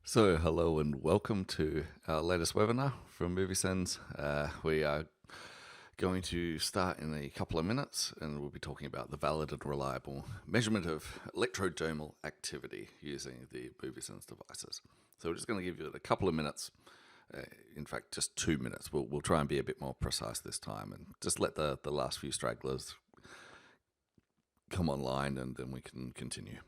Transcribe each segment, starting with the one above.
So, hello and welcome to our latest webinar from movisens. We are going to start in a couple of minutes, and we'll be talking about the valid and reliable measurement of electrodermal activity using the movisens devices. So, we're just going to give you a couple of minutes. In fact, just 2 minutes. We'll try and be a bit more precise this time, and just let the last few stragglers come online, and then we can continue.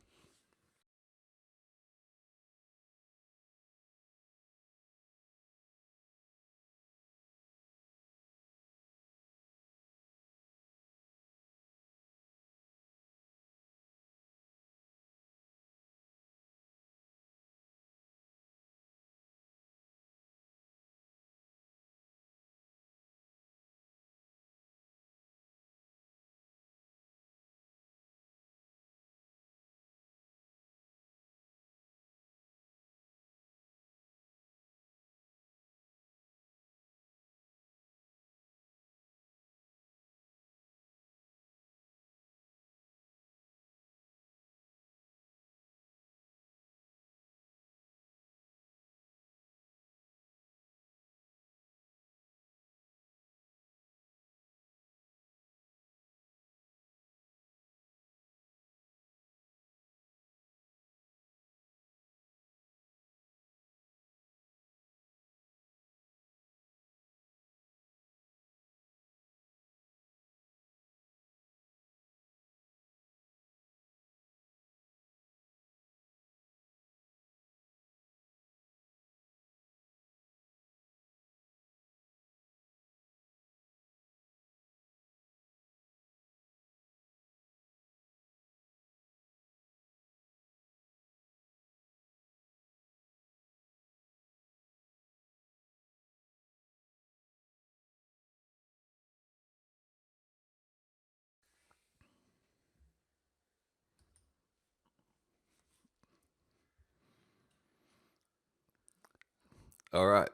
All right.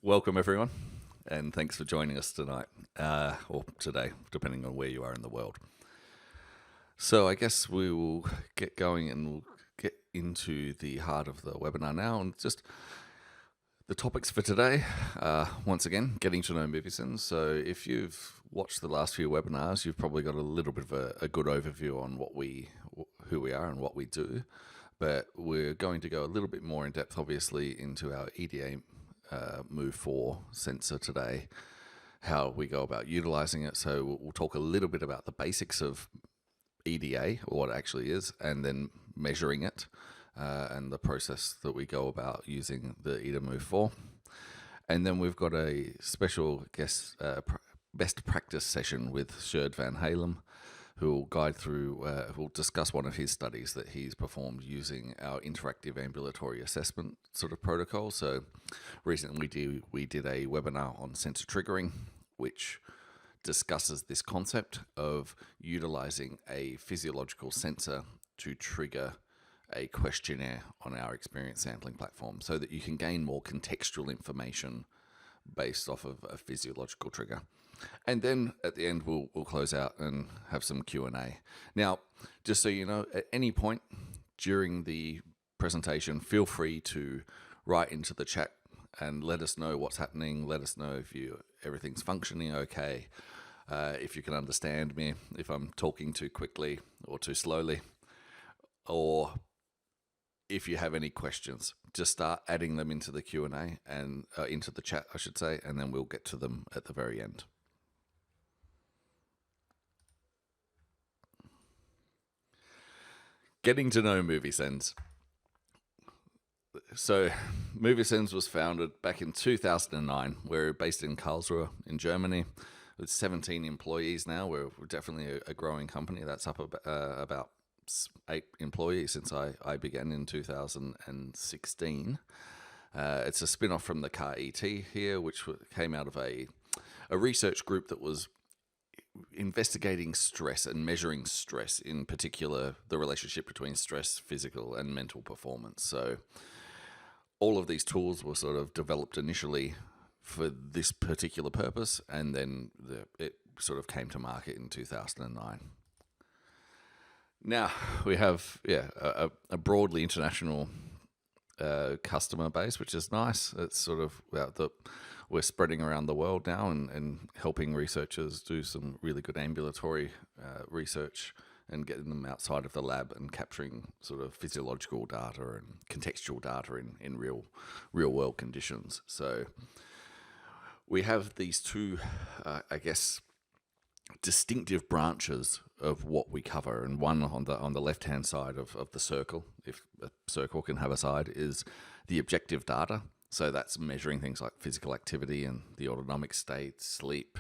Welcome, everyone, and thanks for joining us tonight, or today, depending on where you are in the world. So I guess we will get going and we'll get into the heart of the webinar now, and just the topics for today. Once again, getting to know movisens. So if you've watched the last few webinars, you've probably got a little bit of a good overview on who we are and what we do. But we're going to go a little bit more in depth, obviously, into our EDA Move 4 sensor today, how we go about utilizing it. So we'll talk a little bit about the basics of EDA, or what it actually is, and then measuring it, and the process that we go about using the EdaMove 4. And then we've got a special guest best practice session with Sjoerd van Halem, who will guide through, who will discuss one of his studies that he's performed using our interactive ambulatory assessment sort of protocol. So recently we did a webinar on sensor triggering, which discusses this concept of utilizing a physiological sensor to trigger a questionnaire on our experience sampling platform so that you can gain more contextual information based off of a physiological trigger. And then at the end, we'll close out and have some Q&A. Now, just so you know, at any point during the presentation, feel free to write into the chat and let us know what's happening. Let us know if everything's functioning okay, if you can understand me, if I'm talking too quickly or too slowly, or if you have any questions. Just start adding them into the Q&A and into the chat, I should say, and then we'll get to them at the very end. Getting to know movisens. So movisens was founded back in 2009. We're based in Karlsruhe in Germany with 17 employees now. We're definitely a growing company. That's up about 8 employees since I began in 2016. It's a spin-off from the CAR-ET here, which came out of a research group that was investigating stress and measuring stress, in particular the relationship between stress, physical and mental performance. So all of these tools were sort of developed initially for this particular purpose, and then it sort of came to market in 2009. Now we have a broadly international customer base, which is nice. It's sort of we're spreading around the world now and helping researchers do some really good ambulatory research and getting them outside of the lab and capturing sort of physiological data and contextual data in real world conditions. So we have these two, I guess, distinctive branches of what we cover, and one on the left hand side of the circle, if a circle can have a side, is the objective data. So that's measuring things like physical activity and the autonomic state, sleep,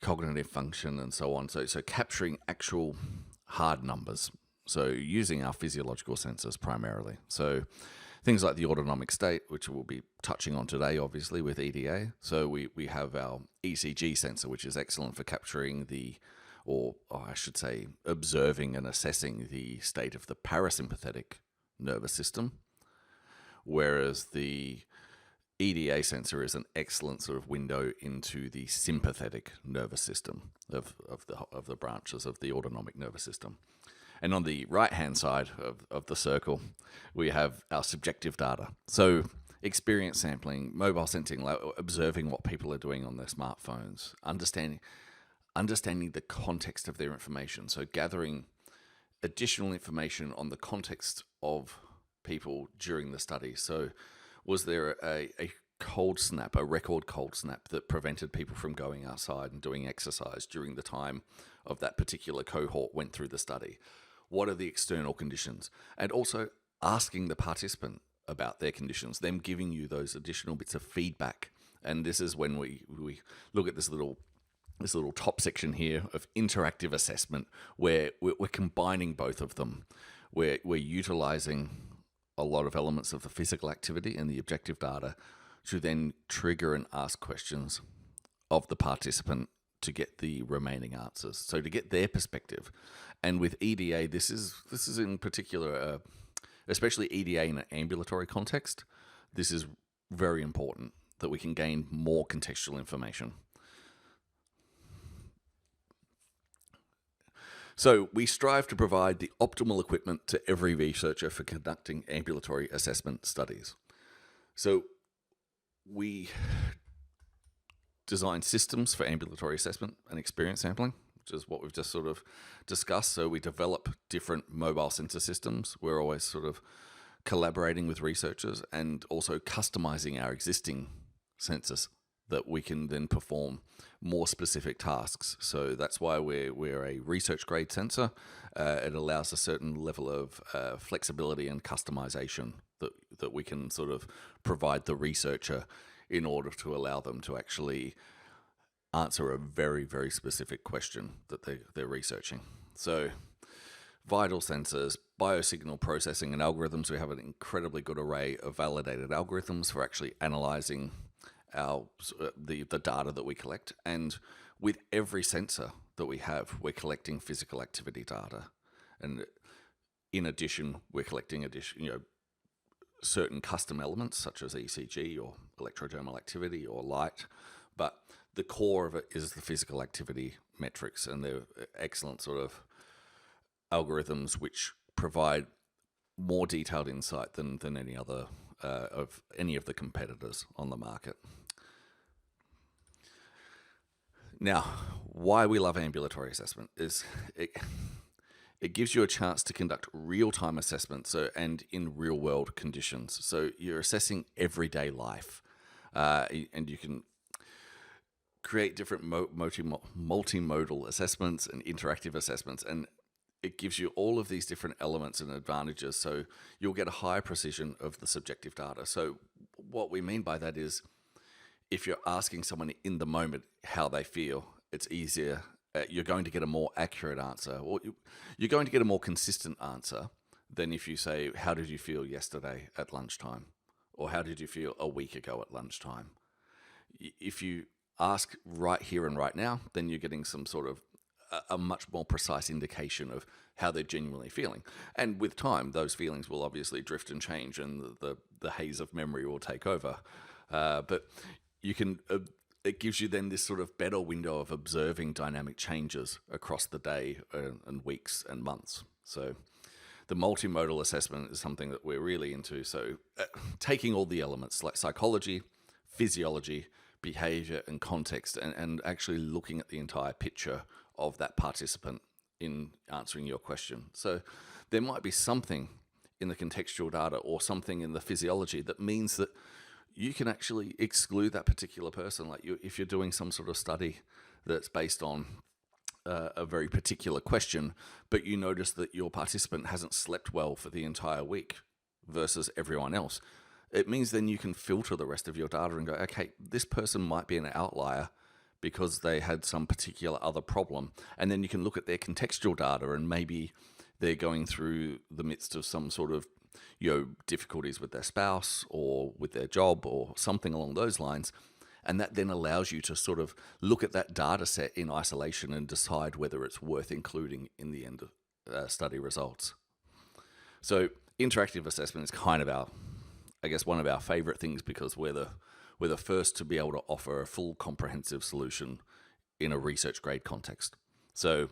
cognitive function, and so on. So capturing actual hard numbers, so using our physiological sensors primarily. So things like the autonomic state, which we'll be touching on today, obviously, with EDA. So we have our ECG sensor, which is excellent for capturing observing and assessing the state of the parasympathetic nervous system, whereas the EDA sensor is an excellent sort of window into the sympathetic nervous system of the branches of the autonomic nervous system. And on the right-hand side of the circle, we have our subjective data. So experience sampling, mobile sensing, like observing what people are doing on their smartphones, understanding the context of their information. So gathering additional information on the context of people during the study. So was there a cold snap, a record cold snap that prevented people from going outside and doing exercise during the time of that particular cohort went through the study? What are the external conditions? And also asking the participant about their conditions, them giving you those additional bits of feedback. And this is when we look at this little top section here of interactive assessment, where we're combining both of them. We're utilizing a lot of elements of the physical activity and the objective data to then trigger and ask questions of the participant to get the remaining answers, so to get their perspective. And with EDA, this is in particular, especially EDA in an ambulatory context, this is very important that we can gain more contextual information. So we strive to provide the optimal equipment to every researcher for conducting ambulatory assessment studies. So we design systems for ambulatory assessment and experience sampling, which is what we've just sort of discussed. So we develop different mobile sensor systems. We're always sort of collaborating with researchers and also customizing our existing sensors that we can then perform more specific tasks. So that's why we're a research grade sensor. It allows a certain level of flexibility and customization that we can sort of provide the researcher in order to allow them to actually answer a very, very specific question that they're researching. So vital sensors, biosignal processing and algorithms. We have an incredibly good array of validated algorithms for actually analyzing the data that we collect. And with every sensor that we have, we're collecting physical activity data. And in addition, we're collecting certain custom elements such as ECG or electrodermal activity or light. But the core of it is the physical activity metrics, and they're excellent sort of algorithms which provide more detailed insight than any other of any of the competitors on the market. Now, why we love ambulatory assessment is it gives you a chance to conduct real-time assessments and in real-world conditions. So you're assessing everyday life, and you can create different multimodal assessments and interactive assessments, and it gives you all of these different elements and advantages. So you'll get a high precision of the subjective data. So what we mean by that is, if you're asking someone in the moment how they feel, it's easier. You're going to get a more accurate answer, or you're going to get a more consistent answer than if you say, how did you feel yesterday at lunchtime? Or how did you feel a week ago at lunchtime? If you ask right here and right now, then you're getting some sort of a much more precise indication of how they're genuinely feeling. And with time, those feelings will obviously drift and change, and the haze of memory will take over. But you can, it gives you then this sort of better window of observing dynamic changes across the day and weeks and months. So the multimodal assessment is something that we're really into. So taking all the elements like psychology, physiology, behavior, and context, and actually looking at the entire picture of that participant in answering your question. So there might be something in the contextual data or something in the physiology that means that you can actually exclude that particular person. Like if you're doing some sort of study that's based on a very particular question, but you notice that your participant hasn't slept well for the entire week versus everyone else, it means then you can filter the rest of your data and go, okay, this person might be an outlier because they had some particular other problem. And then you can look at their contextual data and maybe they're going through the midst of some sort of difficulties with their spouse or with their job or something along those lines. And that then allows you to sort of look at that data set in isolation and decide whether it's worth including in the end of study results. So interactive assessment is kind of one of our favorite things because we're the first to be able to offer a full comprehensive solution in a research grade context. So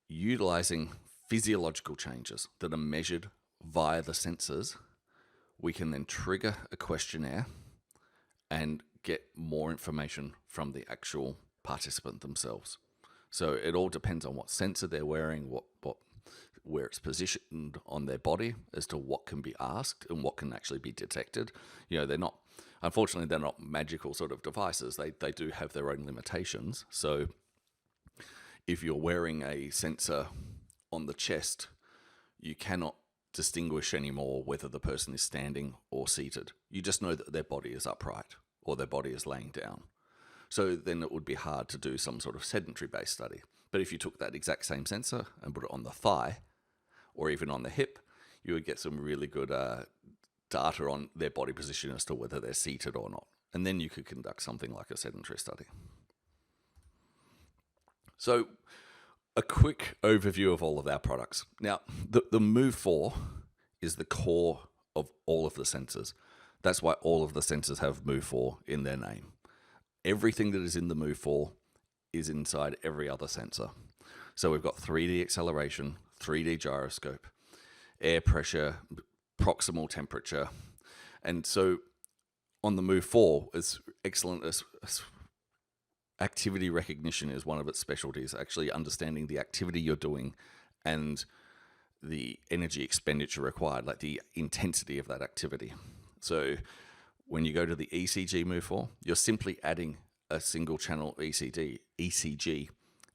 utilizing physiological changes that are measured via the sensors, we can then trigger a questionnaire and get more information from the actual participant themselves. So it all depends on what sensor they're wearing, where it's positioned on their body as to what can be asked and what can actually be detected. Unfortunately, they're not magical sort of devices. They do have their own limitations. So if you're wearing a sensor on the chest, you cannot distinguish anymore whether the person is standing or seated. You just know that their body is upright or their body is laying down. So then it would be hard to do some sort of sedentary-based study. But if you took that exact same sensor and put it on the thigh or even on the hip, you would get some really good data on their body position as to whether they're seated or not. And then you could conduct something like a sedentary study. So a quick overview of all of our products. Now, the Move 4 is the core of all of the sensors. That's why all of the sensors have Move 4 in their name. Everything that is in the Move 4 is inside every other sensor. So we've got 3D acceleration, 3D gyroscope, air pressure, proximal temperature. And so on the Move 4, it's excellent. Activity recognition is one of its specialties, actually understanding the activity you're doing and the energy expenditure required, like the intensity of that activity. So when you go to the ECG Move 4, you're simply adding a single channel ECG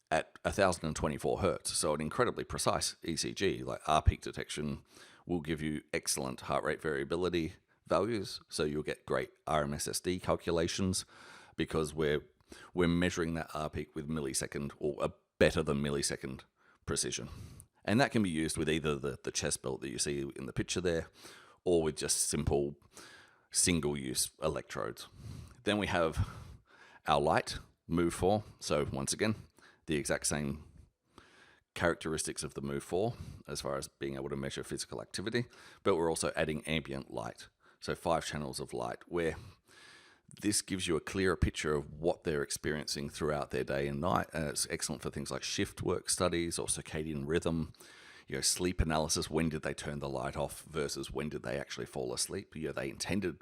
at 1024 hertz. So an incredibly precise ECG, like R peak detection, will give you excellent heart rate variability values. So you'll get great RMSSD calculations because we're measuring that R peak with millisecond or a better than millisecond precision. And that can be used with either the chest belt that you see in the picture there or with just simple single-use electrodes. Then we have our light, Move 4. So once again, the exact same characteristics of the Move 4 as far as being able to measure physical activity, but we're also adding ambient light. So 5 channels of light where this gives you a clearer picture of what they're experiencing throughout their day and night. And it's excellent for things like shift work studies or circadian rhythm, sleep analysis. When did they turn the light off versus when did they actually fall asleep? They intended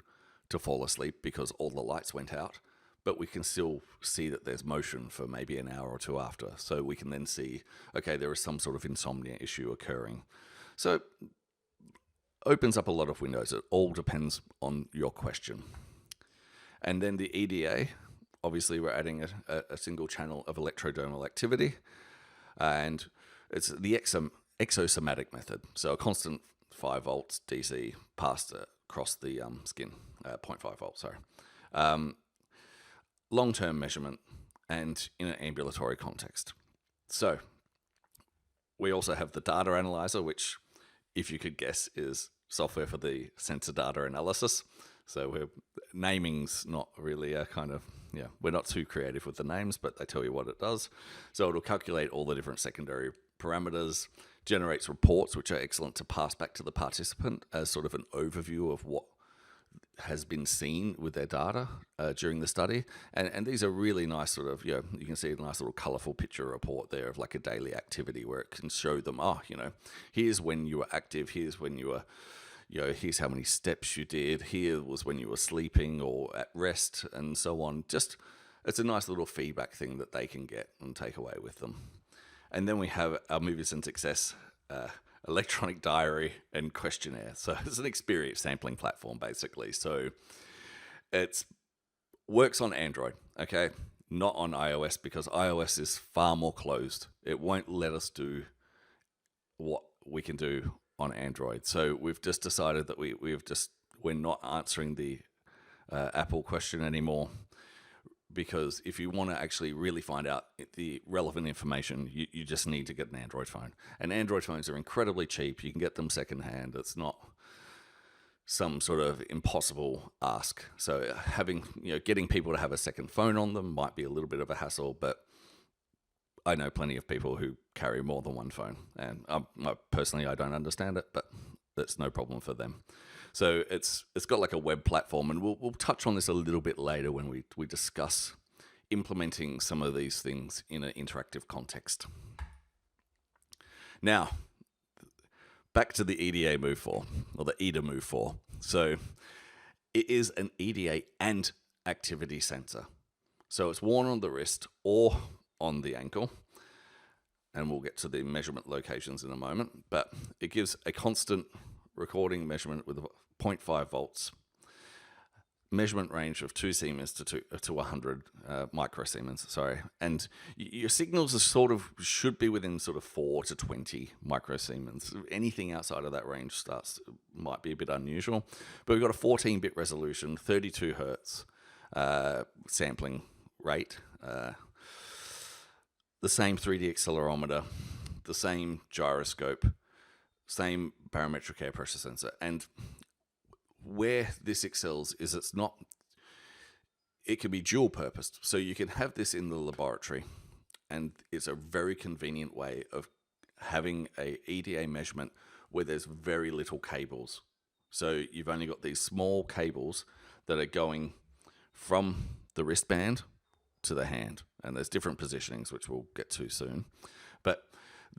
to fall asleep because all the lights went out, but we can still see that there's motion for maybe an hour or two after. So we can then see, okay, there is some sort of insomnia issue occurring. So opens up a lot of windows. It all depends on your question. And then the EDA, obviously we're adding a single channel of electrodermal activity, and it's the exosomatic method. So a constant 5 volts DC passed across the skin, 0.5 volts, sorry. Long-term measurement and in an ambulatory context. So we also have the data analyzer, which, if you could guess, is software for the sensor data analysis. So naming's not really we're not too creative with the names, but they tell you what it does. So it'll calculate all the different secondary parameters, generates reports, which are excellent to pass back to the participant as sort of an overview of what has been seen with their data during the study. And these are really nice sort of, you can see a nice little colorful picture report there of like a daily activity where it can show them, here's when you were active, here's when you were, here's how many steps you did, here was when you were sleeping or at rest, and so on. Just, it's a nice little feedback thing that they can get and take away with them. And then we have our movisens Success electronic diary and questionnaire. So it's an experience sampling platform, basically. So it works on Android, okay? Not on iOS, because iOS is far more closed. It won't let us do what we can do on Android. So we've just decided that we're not answering the Apple question anymore, because if you want to actually really find out the relevant information, you just need to get an Android phone. And Android phones are incredibly cheap. You can get them secondhand. It's not some sort of impossible ask. So getting people to have a second phone on them might be a little bit of a hassle, but I know plenty of people who carry more than one phone. And personally, I don't understand it, but that's no problem for them. So it's got like a web platform, and we'll touch on this a little bit later when we discuss implementing some of these things in an interactive context. Now, back to the EDA-Move 4, or the EdaMove 4. So it is an EDA and activity sensor. So it's worn on the wrist or on the ankle, and we'll get to the measurement locations in a moment, but it gives a constant recording measurement with 0.5 volts, measurement range of 2 Siemens to 100 microsiemens, sorry. And your signals should be within sort of 4 to 20 microsiemens. Anything outside of that range might be a bit unusual. But we've got a 14-bit resolution, 32 hertz sampling rate, the same 3D accelerometer, the same gyroscope, same barometric air pressure sensor. And where this excels is it can be dual purposed. So you can have this in the laboratory, and it's a very convenient way of having a EDA measurement where there's very little cables. So you've only got these small cables that are going from the wristband to the hand, and there's different positionings, which we'll get to soon. But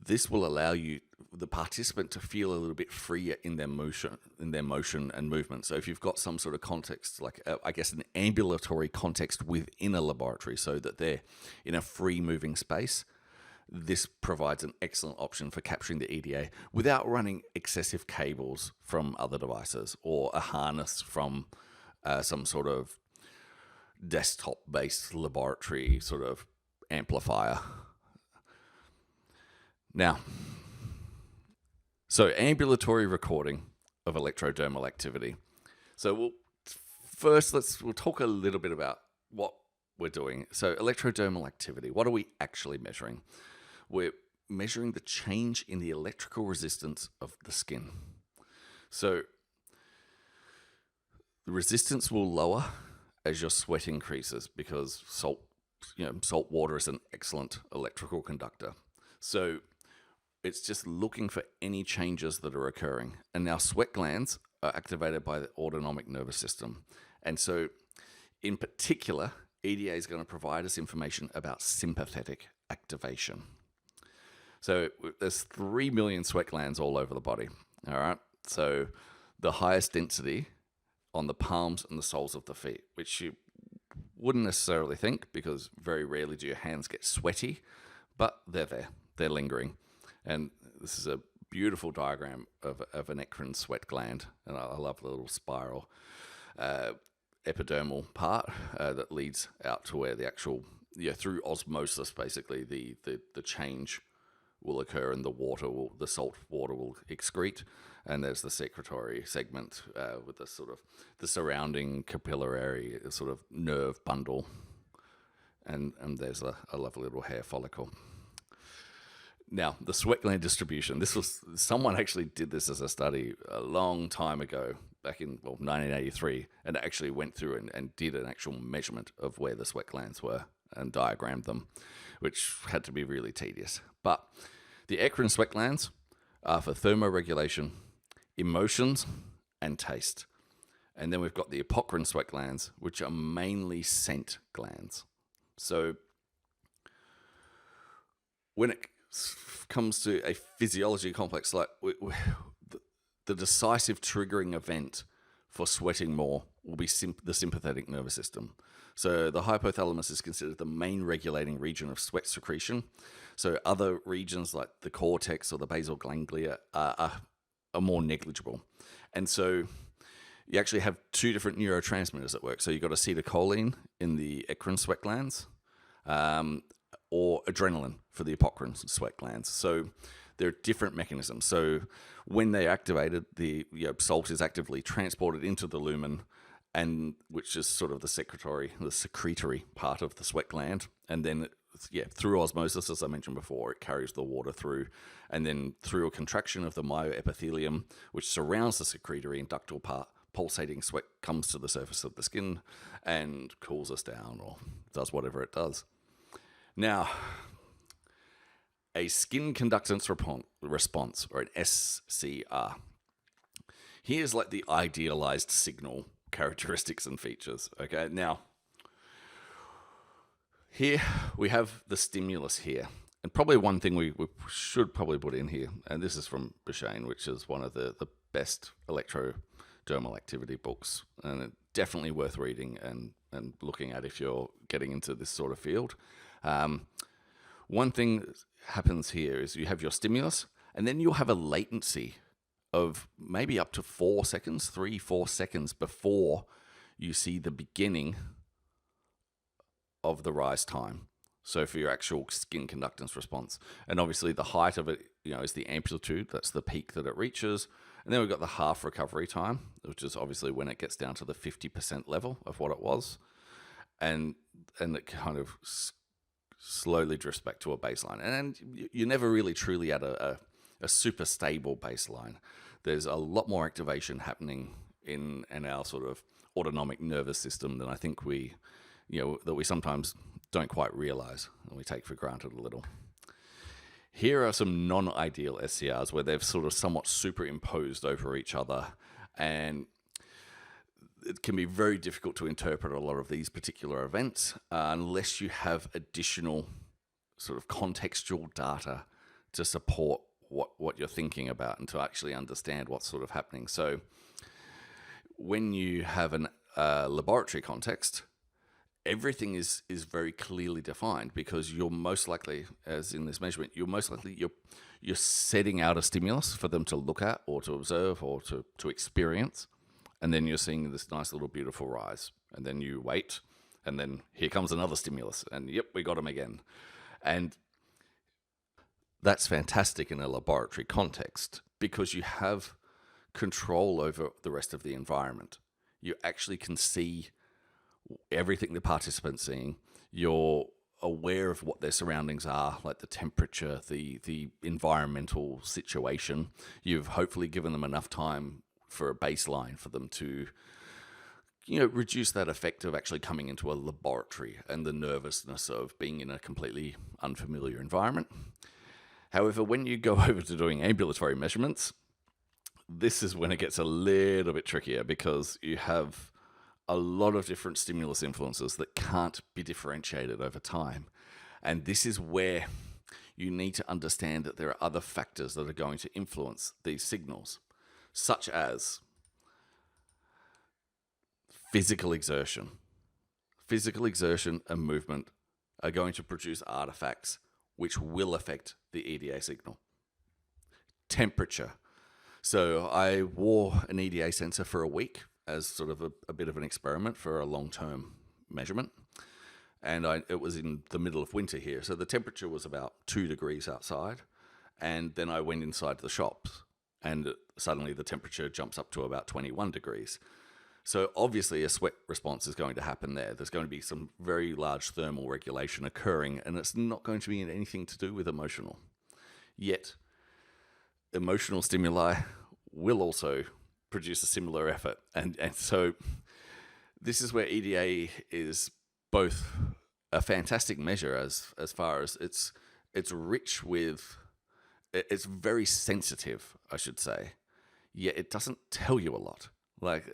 this will allow the participant to feel a little bit freer in their motion and movement. So if you've got some sort of context, like an ambulatory context within a laboratory, so that they're in a free moving space, this provides an excellent option for capturing the EDA without running excessive cables from other devices or a harness from some sort of desktop-based laboratory sort of amplifier. Now, so ambulatory recording of electrodermal activity. So we'll talk a little bit about what we're doing. So electrodermal activity, what are we actually measuring? We're measuring the change in the electrical resistance of the skin. So the resistance will lower as your sweat increases, because salt water is an excellent electrical conductor. So it's just looking for any changes that are occurring. And now sweat glands are activated by the autonomic nervous system. And so in particular, EDA is going to provide us information about sympathetic activation. So there's 3 million sweat glands all over the body. All right. So the highest density on the palms and the soles of the feet, which you wouldn't necessarily think, because very rarely do your hands get sweaty, but they're there, they're lingering. And this is a beautiful diagram of an eccrine sweat gland, and I love the little spiral epidermal part that leads out to where the actual, through osmosis, basically, the change will occur, and the salt water will excrete, and there's the secretory segment with the sort of the surrounding capillary sort of nerve bundle, and there's a lovely little hair follicle. Now, the sweat gland distribution, someone actually did this as a study a long time ago, back in 1983, and actually went through and did an actual measurement of where the sweat glands were and diagrammed them, which had to be really tedious. But the eccrine sweat glands are for thermoregulation, emotions, and taste. And then we've got the apocrine sweat glands, which are mainly scent glands. So when it comes to a physiology complex, like the decisive triggering event for sweating more will be the sympathetic nervous system. So the hypothalamus is considered the main regulating region of sweat secretion. So other regions like the cortex or the basal ganglia are more negligible. And so you actually have two different neurotransmitters at work. So you've got acetylcholine in the eccrine sweat glands, or adrenaline for the apocrine sweat glands. So they're different mechanisms. So when they're activated, the salt is actively transported into the lumen, and which is sort of the secretory part of the sweat gland. And then, through osmosis, as I mentioned before, it carries the water through. And then through a contraction of the myoepithelium, which surrounds the secretory and ductal part, pulsating sweat comes to the surface of the skin and cools us down or does whatever it does. Now, a skin conductance response, or an SCR. Here's like the idealized signal characteristics and features. Okay, now, here we have the stimulus here. And probably one thing we should probably put in here, and this is from Bouchain, which is one of the best electrodermal activity books, and it's definitely worth reading and looking at if you're getting into this sort of field. One thing that happens here is you have your stimulus, and then you'll have a latency of maybe up to 4 seconds, 3-4 seconds before you see the beginning of the rise time. So for your actual skin conductance response. And obviously the height of it, is the amplitude. That's the peak that it reaches. And then we've got the half recovery time, which is obviously when it gets down to the 50% level of what it was. And it kind of slowly drifts back to a baseline. And you're never really truly at a super stable baseline. There's a lot more activation happening in our sort of autonomic nervous system than I think that we sometimes don't quite realize and we take for granted a little. Here are some non-ideal SCRs where they've sort of somewhat superimposed over each other, and it can be very difficult to interpret a lot of these particular events unless you have additional sort of contextual data to support what you're thinking about and to actually understand what's sort of happening. So when you have a laboratory context, everything is very clearly defined because you're most likely, as in this measurement, you're setting out a stimulus for them to look at or to observe or to experience. And then you're seeing this nice little beautiful rise. And then you wait, and then here comes another stimulus. And yep, we got them again. And that's fantastic in a laboratory context because you have control over the rest of the environment. You actually can see everything the participant's seeing. You're aware of what their surroundings are, like the temperature, the environmental situation. You've hopefully given them enough time for a baseline for them to reduce that effect of actually coming into a laboratory and the nervousness of being in a completely unfamiliar environment. However, when you go over to doing ambulatory measurements, this is when it gets a little bit trickier because you have a lot of different stimulus influences that can't be differentiated over time. And this is where you need to understand that there are other factors that are going to influence these signals, such as physical exertion. Physical exertion and movement are going to produce artifacts which will affect the EDA signal. Temperature. So I wore an EDA sensor for a week as sort of a bit of an experiment for a long-term measurement. And it was in the middle of winter here. So the temperature was about 2 degrees outside. And then I went inside the shops and suddenly the temperature jumps up to about 21 degrees. So obviously a sweat response is going to happen there. There's going to be some very large thermal regulation occurring, and it's not going to be anything to do with emotional. Yet, emotional stimuli will also produce a similar effort. And so this is where EDA is both a fantastic measure as far as it's rich with, it's very sensitive, I should say, yet it doesn't tell you a lot. Like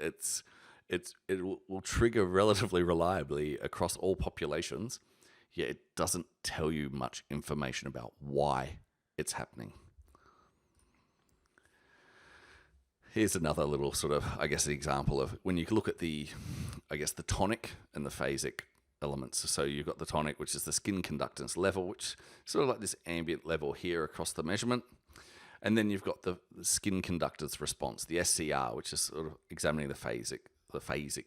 will trigger relatively reliably across all populations, yet it doesn't tell you much information about why it's happening. Here's another little sort of, I guess, example of when you look at the tonic and the phasic elements. So you've got the tonic, which is the skin conductance level, which is sort of like this ambient level here across the measurement. And then you've got the skin conductance response, the SCR, which is sort of examining the phasic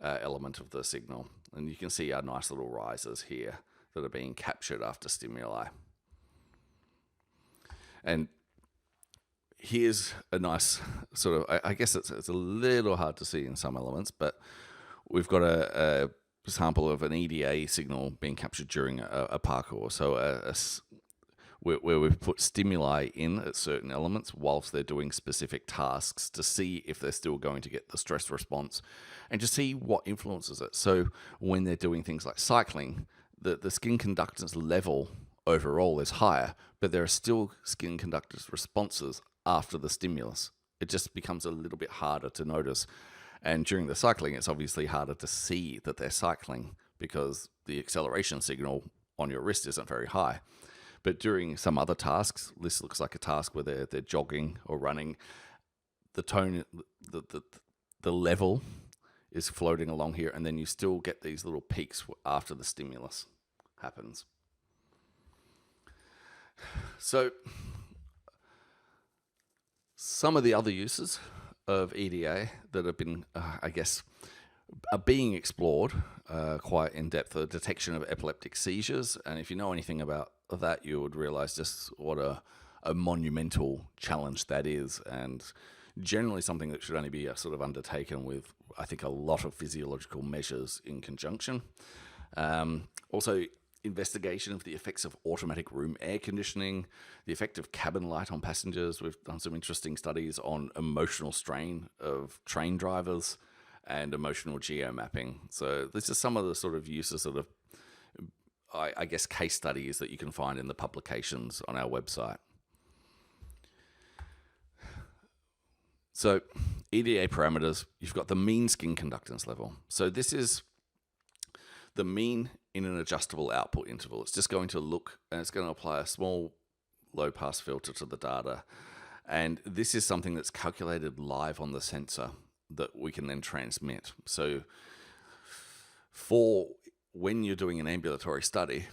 element of the signal. And you can see our nice little risers here that are being captured after stimuli. And here's a nice sort of, I guess it's a little hard to see in some elements, but we've got a sample of an EDA signal being captured during a parkour. So where we've put stimuli in at certain elements whilst they're doing specific tasks to see if they're still going to get the stress response and to see what influences it. So when they're doing things like cycling, the skin conductance level overall is higher, but there are still skin conductance responses after the stimulus. It just becomes a little bit harder to notice. And during the cycling, it's obviously harder to see that they're cycling because the acceleration signal on your wrist isn't very high. But during some other tasks, this looks like a task where they're jogging or running, the tone, the level is floating along here, and then you still get these little peaks after the stimulus happens. So some of the other uses of EDA that have been, are being explored quite in depth, the detection of epileptic seizures. And if you know anything about that, you would realize just what a monumental challenge that is, and generally something that should only be sort of undertaken with, I think, a lot of physiological measures in conjunction. Also, investigation of the effects of automatic room air conditioning, the effect of cabin light on passengers. We've done some interesting studies on emotional strain of train drivers and emotional geomapping. So this is some of the sort of uses of, I guess, case studies that you can find in the publications on our website. So EDA parameters, you've got the mean skin conductance level. So this is the mean in an adjustable output interval. It's just going to look, and it's going to apply a small low-pass filter to the data. And this is something that's calculated live on the sensor that we can then transmit. So for when you're doing an ambulatory study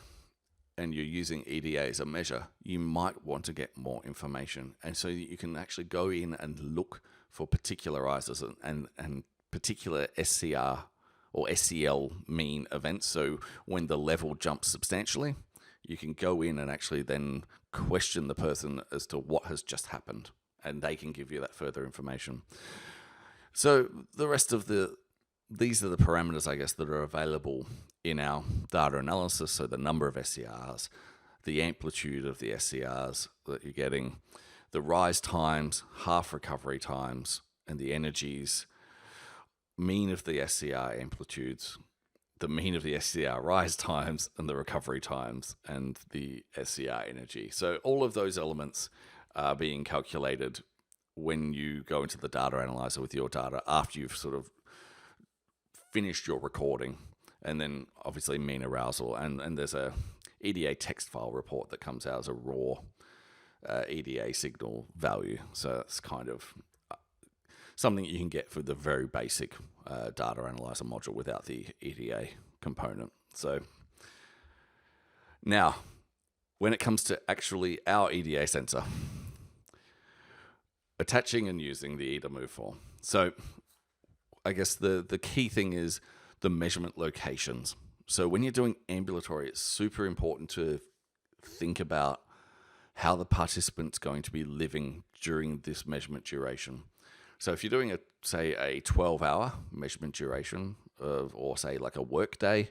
and you're using EDA as a measure, you might want to get more information. And so you can actually go in and look for particularizers and particular SCR or SCL mean events. So when the level jumps substantially, you can go in and actually then question the person as to what has just happened, and they can give you that further information. So the rest of these are the parameters, I guess, that are available in our data analysis. So the number of SCRs, the amplitude of the SCRs that you're getting, the rise times, half recovery times, and the energies, mean of the SCR amplitudes, the mean of the SCR rise times, and the recovery times, and the SCR energy. So all of those elements are being calculated when you go into the data analyzer with your data after you've sort of finished your recording, and then obviously mean arousal. And there's a EDA text file report that comes out as a raw EDA signal value. So that's kind of something you can get for the very basic data analyzer module without the EDA component. So now, when it comes to actually our EDA sensor, attaching and using the EdaMove form. So I guess the key thing is the measurement locations. So when you're doing ambulatory, it's super important to think about how the participant's going to be living during this measurement duration. So if you're doing a 12-hour measurement duration or say like a work day,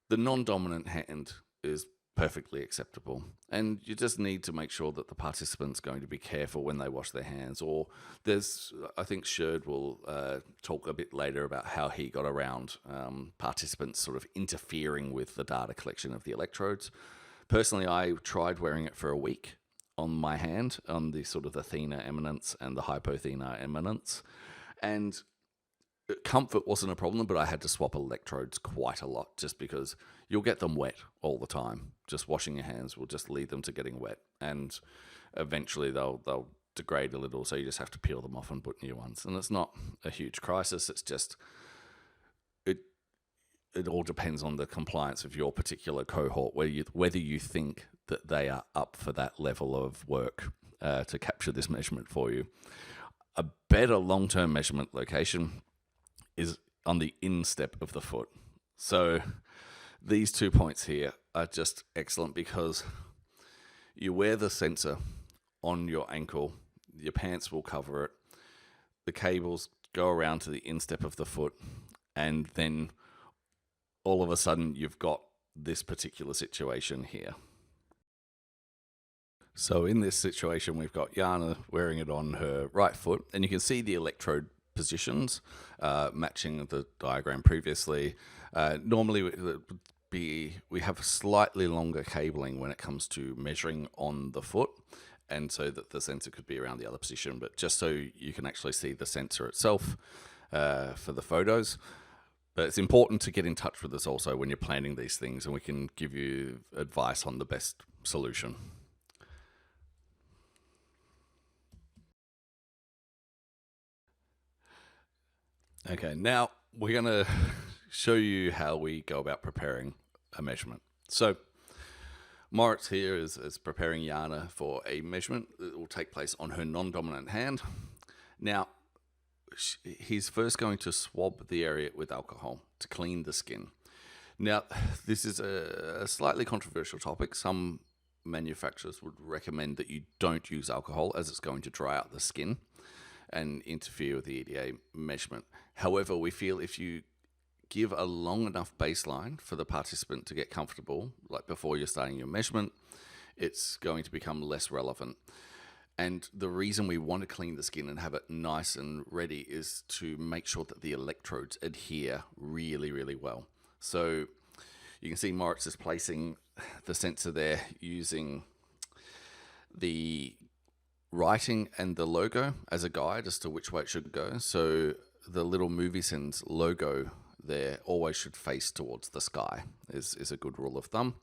the non-dominant hand is perfectly acceptable. And you just need to make sure that the participant's going to be careful when they wash their hands. Or I think Sjoerd will talk a bit later about how he got around participants sort of interfering with the data collection of the electrodes. Personally, I tried wearing it for a week on my hand, on the sort of the thenar eminence and the hypothenar eminence. And Comfort wasn't a problem, but I had to swap electrodes quite a lot just because you'll get them wet all the time. Just washing your hands will just lead them to getting wet, and eventually they'll degrade a little, so you just have to peel them off and put new ones. And it's not a huge crisis. It's just it all depends on the compliance of your particular cohort, whether you think that they are up for that level of work to capture this measurement for you. A better long-term measurement location is on the instep of the foot. So these 2 points here are just excellent because you wear the sensor on your ankle, your pants will cover it, the cables go around to the instep of the foot, and then all of a sudden you've got this particular situation here. So in this situation, we've got Jana wearing it on her right foot, and you can see the electrode positions matching the diagram previously. Normally we have slightly longer cabling when it comes to measuring on the foot, and so that the sensor could be around the other position, but just so you can actually see the sensor itself for the photos. But it's important to get in touch with us also when you're planning these things, and we can give you advice on the best solution. Okay, now we're going to show you how we go about preparing a measurement. So Moritz here is preparing Jana for a measurement that will take place on her non-dominant hand. Now, he's first going to swab the area with alcohol to clean the skin. Now, this is a slightly controversial topic. Some manufacturers would recommend that you don't use alcohol as it's going to dry out the skin and interfere with the EDA measurement. However, we feel if you give a long enough baseline for the participant to get comfortable, like before you're starting your measurement, it's going to become less relevant. And the reason we want to clean the skin and have it nice and ready is to make sure that the electrodes adhere really, really well. So you can see Moritz is placing the sensor there using the writing and the logo as a guide as to which way it should go. So the little movisens logo there always should face towards the sky is a good rule of thumb.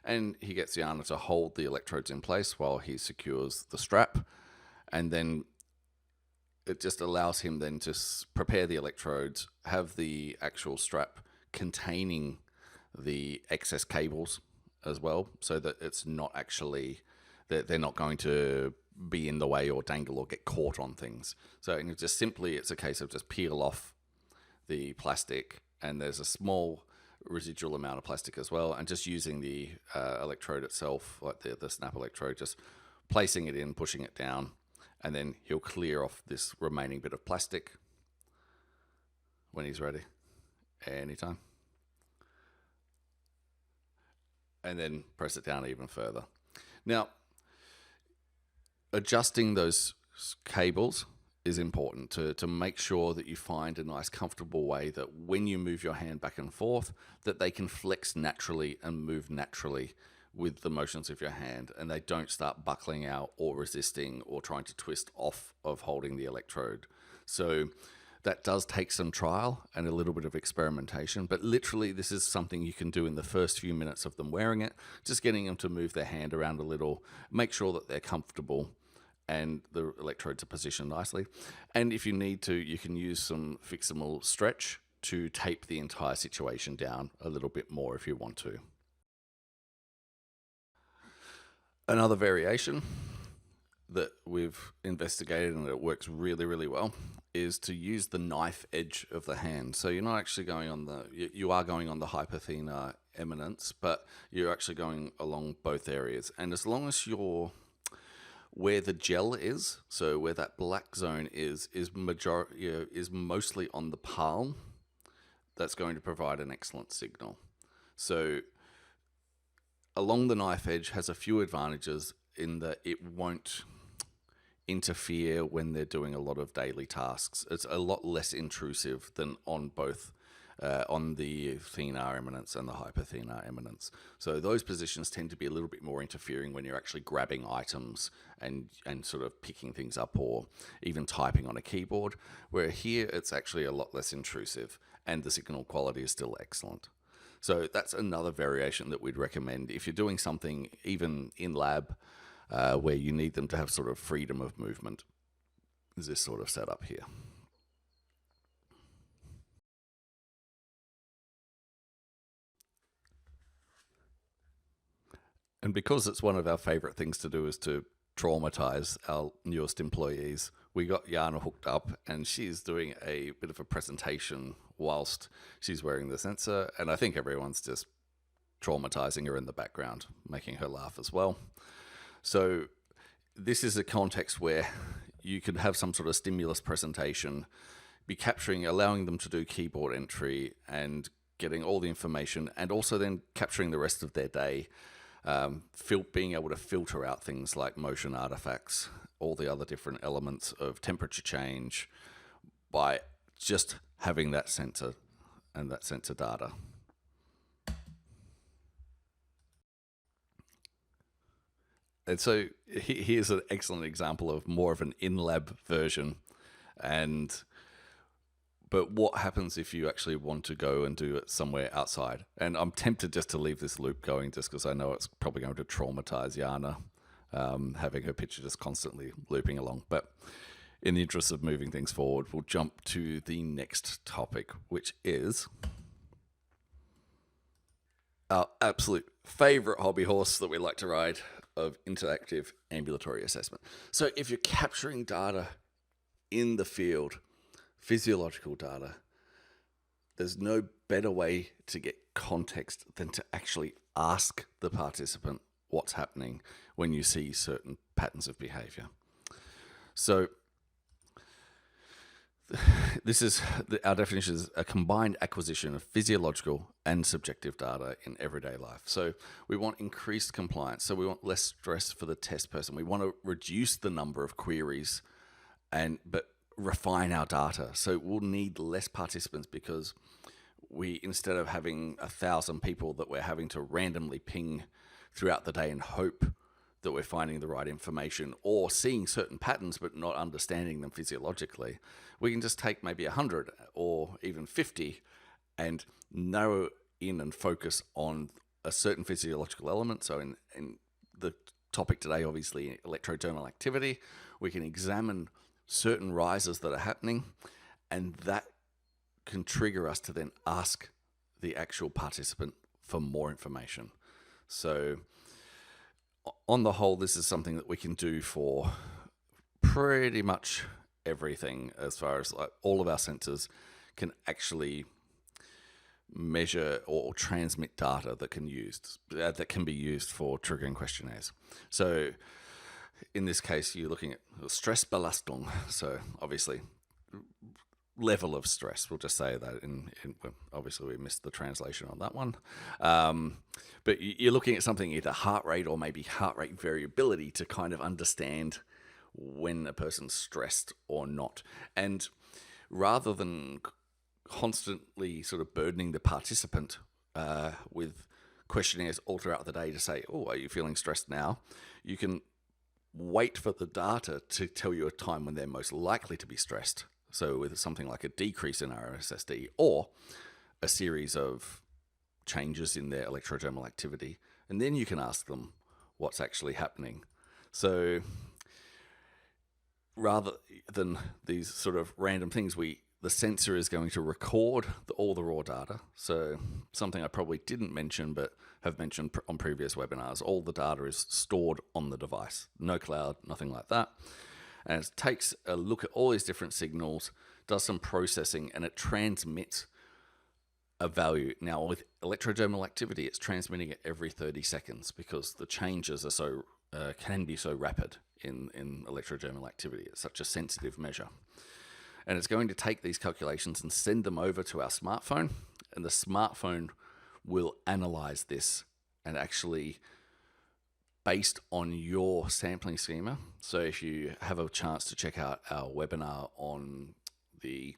And he gets Jana to hold the electrodes in place while he secures the strap, and then it just allows him then to prepare the electrodes, have the actual strap containing the excess cables as well, so that it's not actually, that they're not going to be in the way or dangle or get caught on things. So just simply, it's a case of just peel off the plastic, and there's a small residual amount of plastic as well, and just using the electrode itself, like the snap electrode, just placing it in, pushing it down, and then he'll clear off this remaining bit of plastic when he's ready, anytime, and then press it down even further. Now, adjusting those cables is important to make sure that you find a nice comfortable way that when you move your hand back and forth, that they can flex naturally and move naturally with the motions of your hand, and they don't start buckling out or resisting or trying to twist off of holding the electrode. So that does take some trial and a little bit of experimentation, but literally this is something you can do in the first few minutes of them wearing it, just getting them to move their hand around a little, make sure that they're comfortable and the electrodes are positioned nicely. And if you need to, you can use some fixable stretch to tape the entire situation down a little bit more if you want to. Another variation that we've investigated and it works really, really well is to use the knife edge of the hand. So you're not actually going on you are going on the hyperthenar eminence, but you're actually going along both areas. And as long as you're where the gel is, so where that black zone is mostly on the palm, that's going to provide an excellent signal. So along the knife edge has a few advantages in that it won't interfere when they're doing a lot of daily tasks. It's a lot less intrusive than on both on the thenar eminence and the hyperthenar eminence. So those positions tend to be a little bit more interfering when you're actually grabbing items and sort of picking things up or even typing on a keyboard, where here it's actually a lot less intrusive and the signal quality is still excellent. So that's another variation that we'd recommend if you're doing something even in lab where you need them to have sort of freedom of movement, is this sort of setup here. And because it's one of our favorite things to do is to traumatize our newest employees, we got Jana hooked up and she's doing a bit of a presentation whilst she's wearing the sensor. And I think everyone's just traumatizing her in the background, making her laugh as well. So this is a context where you could have some sort of stimulus presentation, be capturing, allowing them to do keyboard entry and getting all the information, and also then capturing the rest of their day. Being able to filter out things like motion artifacts, all the other different elements of temperature change by just having that sensor and that sensor data. And so here's an excellent example of more of an in-lab version. But what happens if you actually want to go and do it somewhere outside? And I'm tempted just to leave this loop going just because I know it's probably going to traumatize Jana, having her picture just constantly looping along. But in the interest of moving things forward, we'll jump to the next topic, which is our absolute favorite hobby horse that we like to ride of interactive ambulatory assessment. So if you're capturing data in the field, physiological data, there's no better way to get context than to actually ask the participant what's happening when you see certain patterns of behavior. So this is our definition is a combined acquisition of physiological and subjective data in everyday life. So we want increased compliance. So we want less stress for the test person. We want to reduce the number of queries but refine our data. So we'll need less participants because we, instead of having 1,000 people that we're having to randomly ping throughout the day and hope that we're finding the right information or seeing certain patterns but not understanding them physiologically, we can just take maybe 100 or even 50 and narrow in and focus on a certain physiological element. So in the topic today, obviously, electrodermal activity, we can examine certain rises that are happening, and that can trigger us to then ask the actual participant for more information. So on the whole, this is something that we can do for pretty much everything, as far as like all of our sensors can actually measure or transmit data that can be used for triggering questionnaires. So in this case, you're looking at Stressbelastung. So obviously, level of stress. We'll just say that. Obviously, we missed the translation on that one. But you're looking at something either heart rate or maybe heart rate variability to kind of understand when a person's stressed or not. And rather than constantly sort of burdening the participant with questionnaires all throughout the day to say, oh, are you feeling stressed now? You can wait for the data to tell you a time when they're most likely to be stressed. So with something like a decrease in RSSD or a series of changes in their electrodermal activity, and then you can ask them what's actually happening. So rather than these sort of random things, the sensor is going to record all the raw data. So something I probably didn't mention but have mentioned on previous webinars, all the data is stored on the device. No cloud, nothing like that. And it takes a look at all these different signals, does some processing, and it transmits a value. Now, with electrodermal activity, it's transmitting it every 30 seconds because the changes are can be so rapid in electrodermal activity. It's such a sensitive measure. And it's going to take these calculations and send them over to our smartphone, and the smartphone will analyze this and actually, based on your sampling schema. So if you have a chance to check out our webinar on the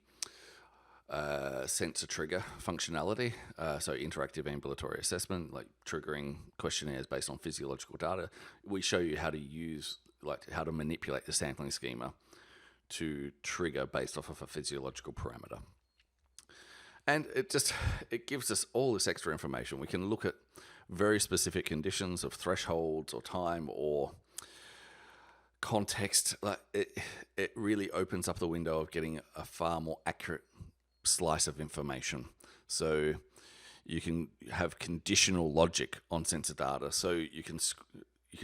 sensor trigger functionality, so interactive ambulatory assessment, like triggering questionnaires based on physiological data. We show you how to use, like how to manipulate the sampling schema to trigger based off of a physiological parameter. And it gives us all this extra information. We can look at very specific conditions of thresholds or time or context. Like it really opens up the window of getting a far more accurate slice of information. So you can have conditional logic on sensor data. So you can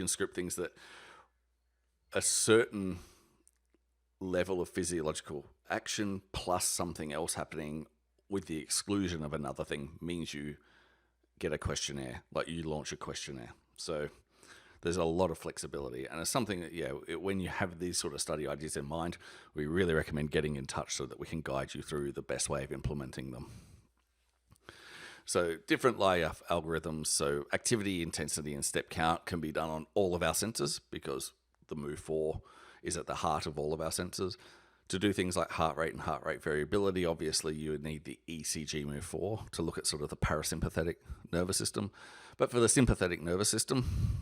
script things that a certain level of physiological action plus something else happening with the exclusion of another thing means you get a questionnaire, like you launch a questionnaire. So there's a lot of flexibility, and it's something that, when you have these sort of study ideas in mind, we really recommend getting in touch so that we can guide you through the best way of implementing them. So different layer algorithms, so activity, intensity, and step count can be done on all of our sensors because the Move 4 is at the heart of all of our sensors. To do things like heart rate and heart rate variability, obviously you would need the ECG Move 4 to look at sort of the parasympathetic nervous system. But for the sympathetic nervous system,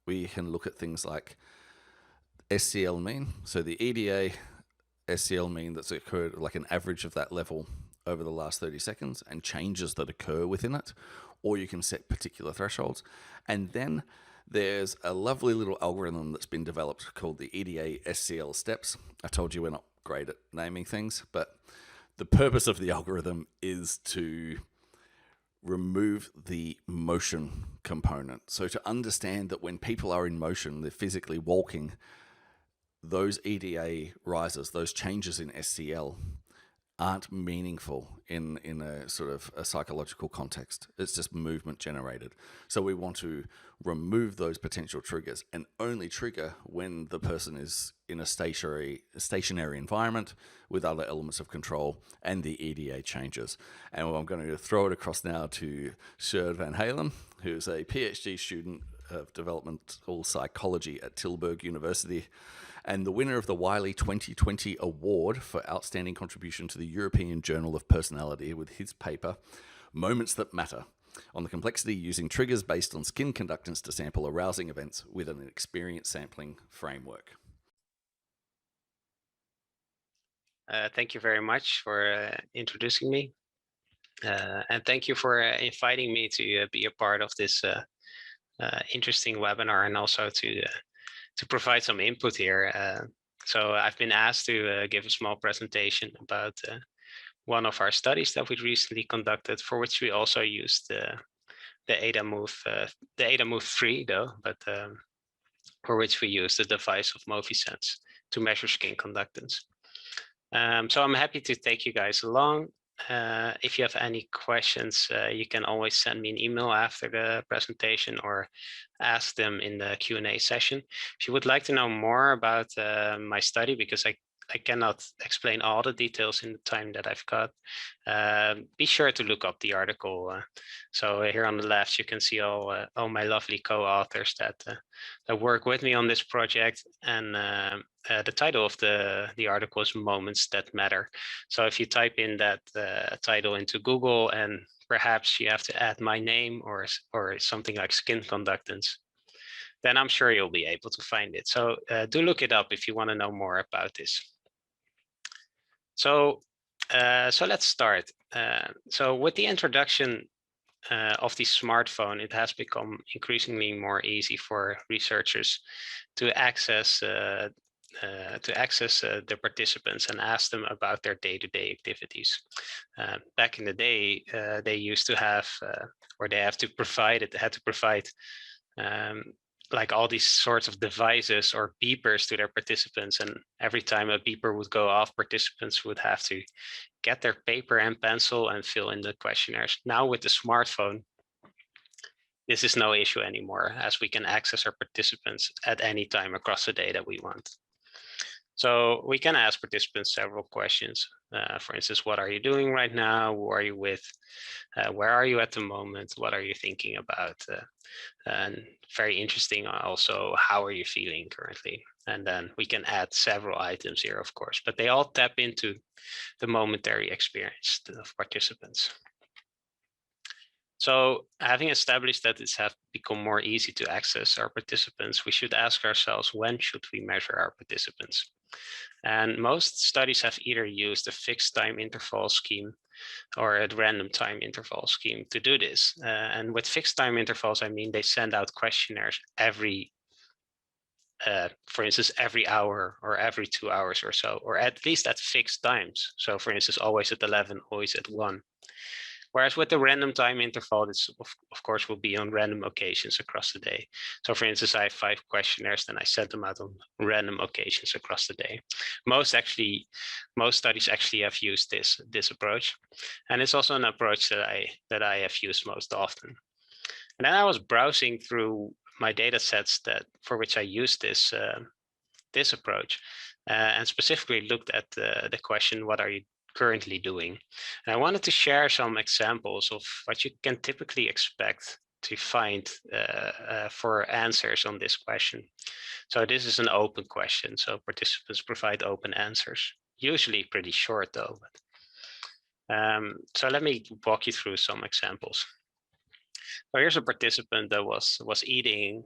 we can look at things like SCL mean. So the EDA SCL mean that's occurred, like an average of that level over the last 30 seconds and changes that occur within it. Or you can set particular thresholds. And then there's a lovely little algorithm that's been developed called the EDA SCL steps. I told you we're not great at naming things, but the purpose of the algorithm is to remove the motion component. So to understand that when people are in motion, they're physically walking, those EDA rises, those changes in SCL aren't meaningful in a sort of a psychological context. It's just movement generated. So we want to remove those potential triggers and only trigger when the person is in a stationary environment with other elements of control and the EDA changes. And I'm going to throw it across now to Sjoerd van Halem, who's a PhD student of developmental psychology at Tilburg University and the winner of the Wiley 2020 Award for Outstanding Contribution to the European Journal of Personality with his paper, Moments That Matter, on the complexity using triggers based on skin conductance to sample arousing events with an experience sampling framework. Thank you very much for introducing me. And thank you for inviting me to be a part of this interesting webinar and also to provide some input here. So I've been asked to give a small presentation about one of our studies that we recently conducted, for which we also used the EdaMove 3 though, but for which we used the device of movisens to measure skin conductance. So I'm happy to take you guys along. If you have any questions, you can always send me an email after the presentation or ask them in the Q&A session. If you would like to know more about my study, because I cannot explain all the details in the time that I've got, be sure to look up the article. So here on the left, you can see all my lovely co-authors that work with me on this project. And the title of the article is Moments That Matter. So if you type in that title into Google and perhaps you have to add my name or something like skin conductance, then I'm sure you'll be able to find it. So do look it up if you want to know more about this. So let's start. So with the introduction of the smartphone, it has become increasingly more easy for researchers to access the participants and ask them about their day-to-day activities. Back in the day, they used to have, or they had to provide like all these sorts of devices or beepers to their participants. And every time a beeper would go off, participants would have to get their paper and pencil and fill in the questionnaires. Now with the smartphone, this is no issue anymore, as we can access our participants at any time across the day that we want. So we can ask participants several questions. For instance, what are you doing right now? Who are you with? Where are you at the moment? What are you thinking about? And very interesting also, how are you feeling currently? And then we can add several items here, of course, but they all tap into the momentary experience of participants. So having established that it's have become more easy to access our participants, we should ask ourselves, when should we measure our participants? And most studies have either used a fixed time interval scheme or a random time interval scheme to do this. And with fixed time intervals, I mean they send out questionnaires every, for instance, every hour or every 2 hours or so, or at least at fixed times. So for instance, always at 11, always at 1. Whereas with the random time interval, this of course will be on random occasions across the day. So for instance, I have 5 questionnaires, then I send them out on random occasions across the day. Most studies actually have used this approach. And it's also an approach that I have used most often. And then I was browsing through my data sets for which I used this approach, and specifically looked at the question, what are you currently doing? And I wanted to share some examples of what you can typically expect to find for answers on this question. So this is an open question, so participants provide open answers, usually pretty short though. So let me walk you through some examples. So here's a participant that was eating,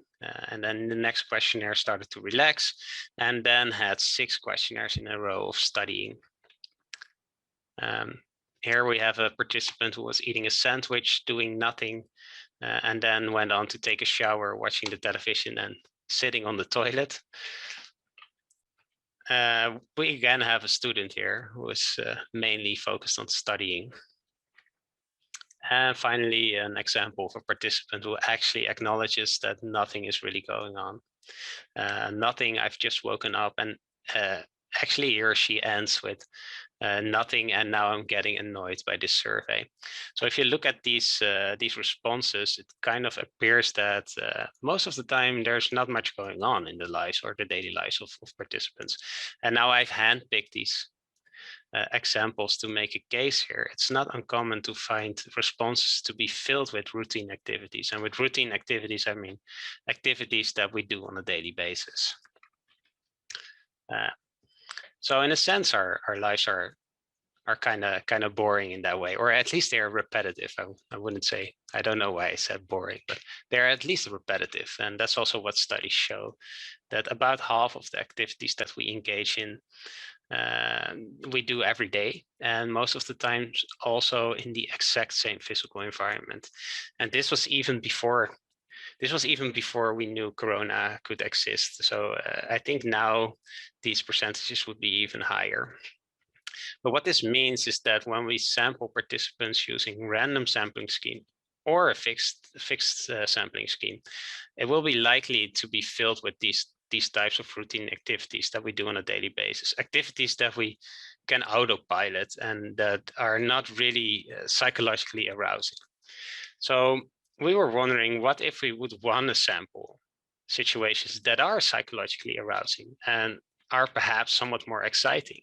and then the next questionnaire started to relax, and then had 6 questionnaires in a row of studying. Here we have a participant who was eating a sandwich, doing nothing, and then went on to take a shower, watching the television and sitting on the toilet. We again have a student here who is mainly focused on studying. And finally, an example of a participant who actually acknowledges that nothing is really going on. Nothing, I've just woken up, and actually he or she ends with nothing, and now I'm getting annoyed by this survey. So if you look at these responses, it kind of appears that most of the time there's not much going on in the lives or the daily lives of participants. And now I've handpicked these examples to make a case here. It's not uncommon to find responses to be filled with routine activities. And with routine activities, I mean activities that we do on a daily basis. So in a sense, our lives are kind of boring in that way, or at least they're repetitive. I wouldn't say, I don't know why I said boring, but they're at least repetitive. And that's also what studies show, that about half of the activities that we engage in we do every day, and most of the time also in the exact same physical environment. And this was even before we knew Corona could exist. So I think now these percentages would be even higher. But what this means is that when we sample participants using random sampling scheme or a fixed sampling scheme, it will be likely to be filled with these types of routine activities that we do on a daily basis, activities that we can autopilot and that are not really psychologically arousing. So we were wondering, what if we would want to sample situations that are psychologically arousing and are perhaps somewhat more exciting?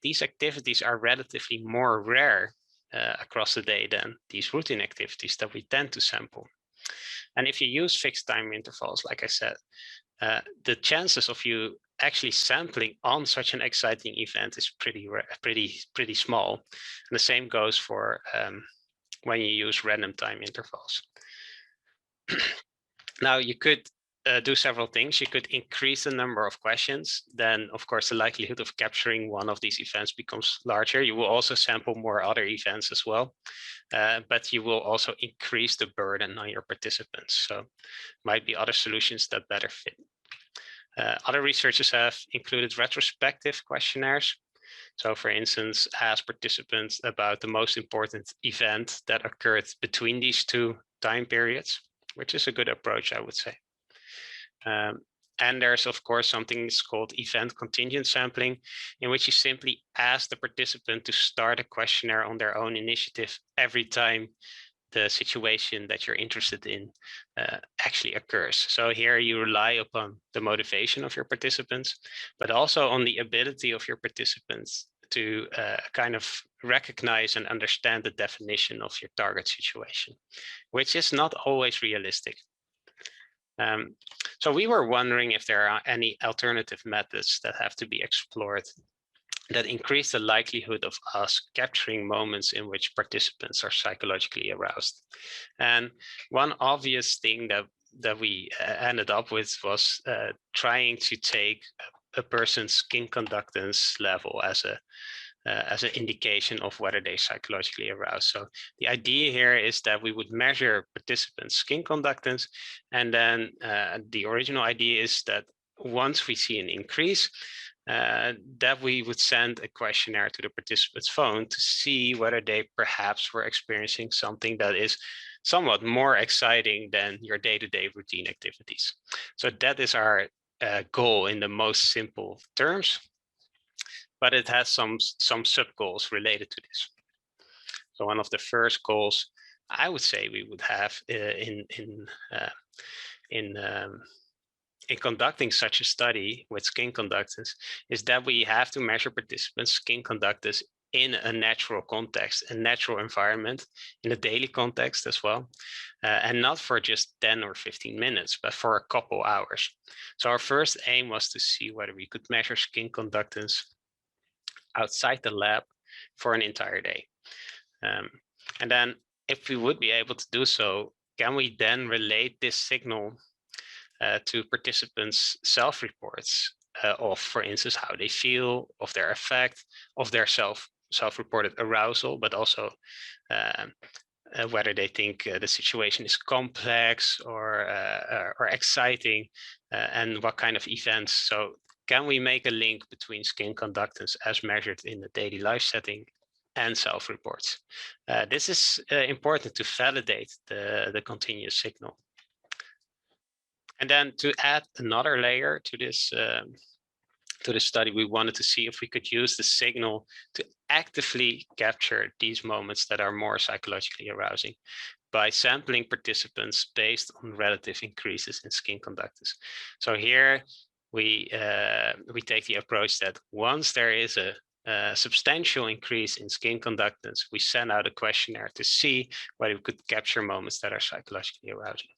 These activities are relatively more rare across the day than these routine activities that we tend to sample. And if you use fixed time intervals, like I said, the chances of you actually sampling on such an exciting event is pretty small. And the same goes for when you use random time intervals. Now you could do several things. You could increase the number of questions. Then, of course, the likelihood of capturing one of these events becomes larger. You will also sample more other events as well, but you will also increase the burden on your participants. So might be other solutions that better fit. Other researchers have included retrospective questionnaires. So for instance, ask participants about the most important event that occurred between these 2 time periods, which is a good approach, I would say. And there's, of course, something called event contingent sampling, in which you simply ask the participant to start a questionnaire on their own initiative every time the situation that you're interested in actually occurs. So here you rely upon the motivation of your participants, but also on the ability of your participants to kind of recognize and understand the definition of your target situation, which is not always realistic. So we were wondering if there are any alternative methods that have to be explored that increase the likelihood of us capturing moments in which participants are psychologically aroused. And one obvious thing that we ended up with was trying to take a person's skin conductance level as an indication of whether they're psychologically aroused. So the idea here is that we would measure participants' skin conductance, and then the original idea is that once we see an increase, that we would send a questionnaire to the participant's phone to see whether they perhaps were experiencing something that is somewhat more exciting than your day-to-day routine activities. So that is our goal in the most simple terms, but it has some sub-goals related to this. So one of the first goals I would say we would have in conducting such a study with skin conductance is that we have to measure participants' skin conductance in a natural context, a natural environment, in a daily context as well, and not for just 10 or 15 minutes, but for a couple hours. So our first aim was to see whether we could measure skin conductance outside the lab for an entire day. And then if we would be able to do so, can we then relate this signal to participants' self-reports of, for instance, how they feel, of their effect, of their self-reported arousal, but also whether they think the situation is complex or exciting, and what kind of events. So can we make a link between skin conductance as measured in the daily life setting and self-reports? This is important to validate the continuous signal. And then to add another layer to this study, we wanted to see if we could use the signal to actively capture these moments that are more psychologically arousing by sampling participants based on relative increases in skin conductance. So here we take the approach that once there is a substantial increase in skin conductance, we send out a questionnaire to see whether we could capture moments that are psychologically arousing.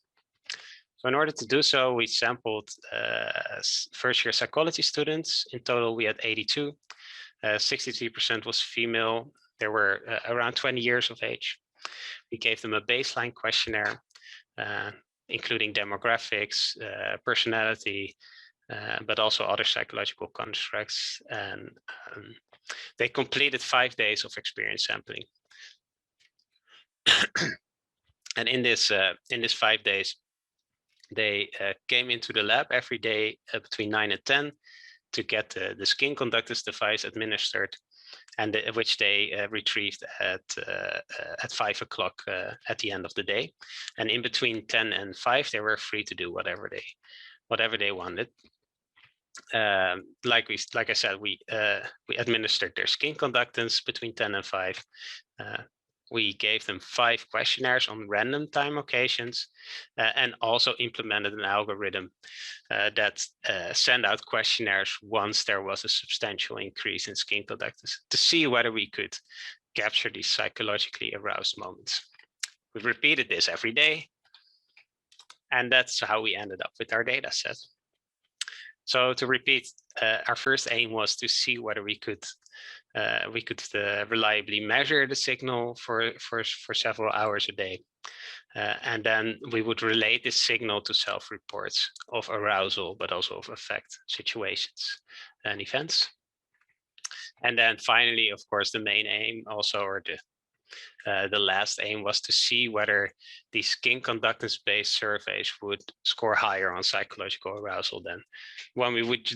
So in order to do so, we sampled first-year psychology students. In total, we had 82. 63% was female. They were around 20 years of age. We gave them a baseline questionnaire, including demographics, personality, but also other psychological constructs. And they completed 5 days of experience sampling. And in this 5 days, they came into the lab every day between 9 and 10 to get the skin conductance device administered, and which they retrieved at 5 o'clock at the end of the day. And in between 10 and 5, they were free to do whatever they wanted. Like I said, we administered their skin conductance between 10 and 5. We gave them 5 questionnaires on random time occasions, and also implemented an algorithm that sent out questionnaires once there was a substantial increase in skin conductance to see whether we could capture these psychologically aroused moments. We repeated this every day, and that's how we ended up with our data set. So to repeat, our first aim was to see whether we could reliably measure the signal for several hours a day. And then we would relate this signal to self-reports of arousal, but also of affect situations and events. And then finally, of course, the main aim also, or the last aim, was to see whether these skin conductance-based surveys would score higher on psychological arousal than when we would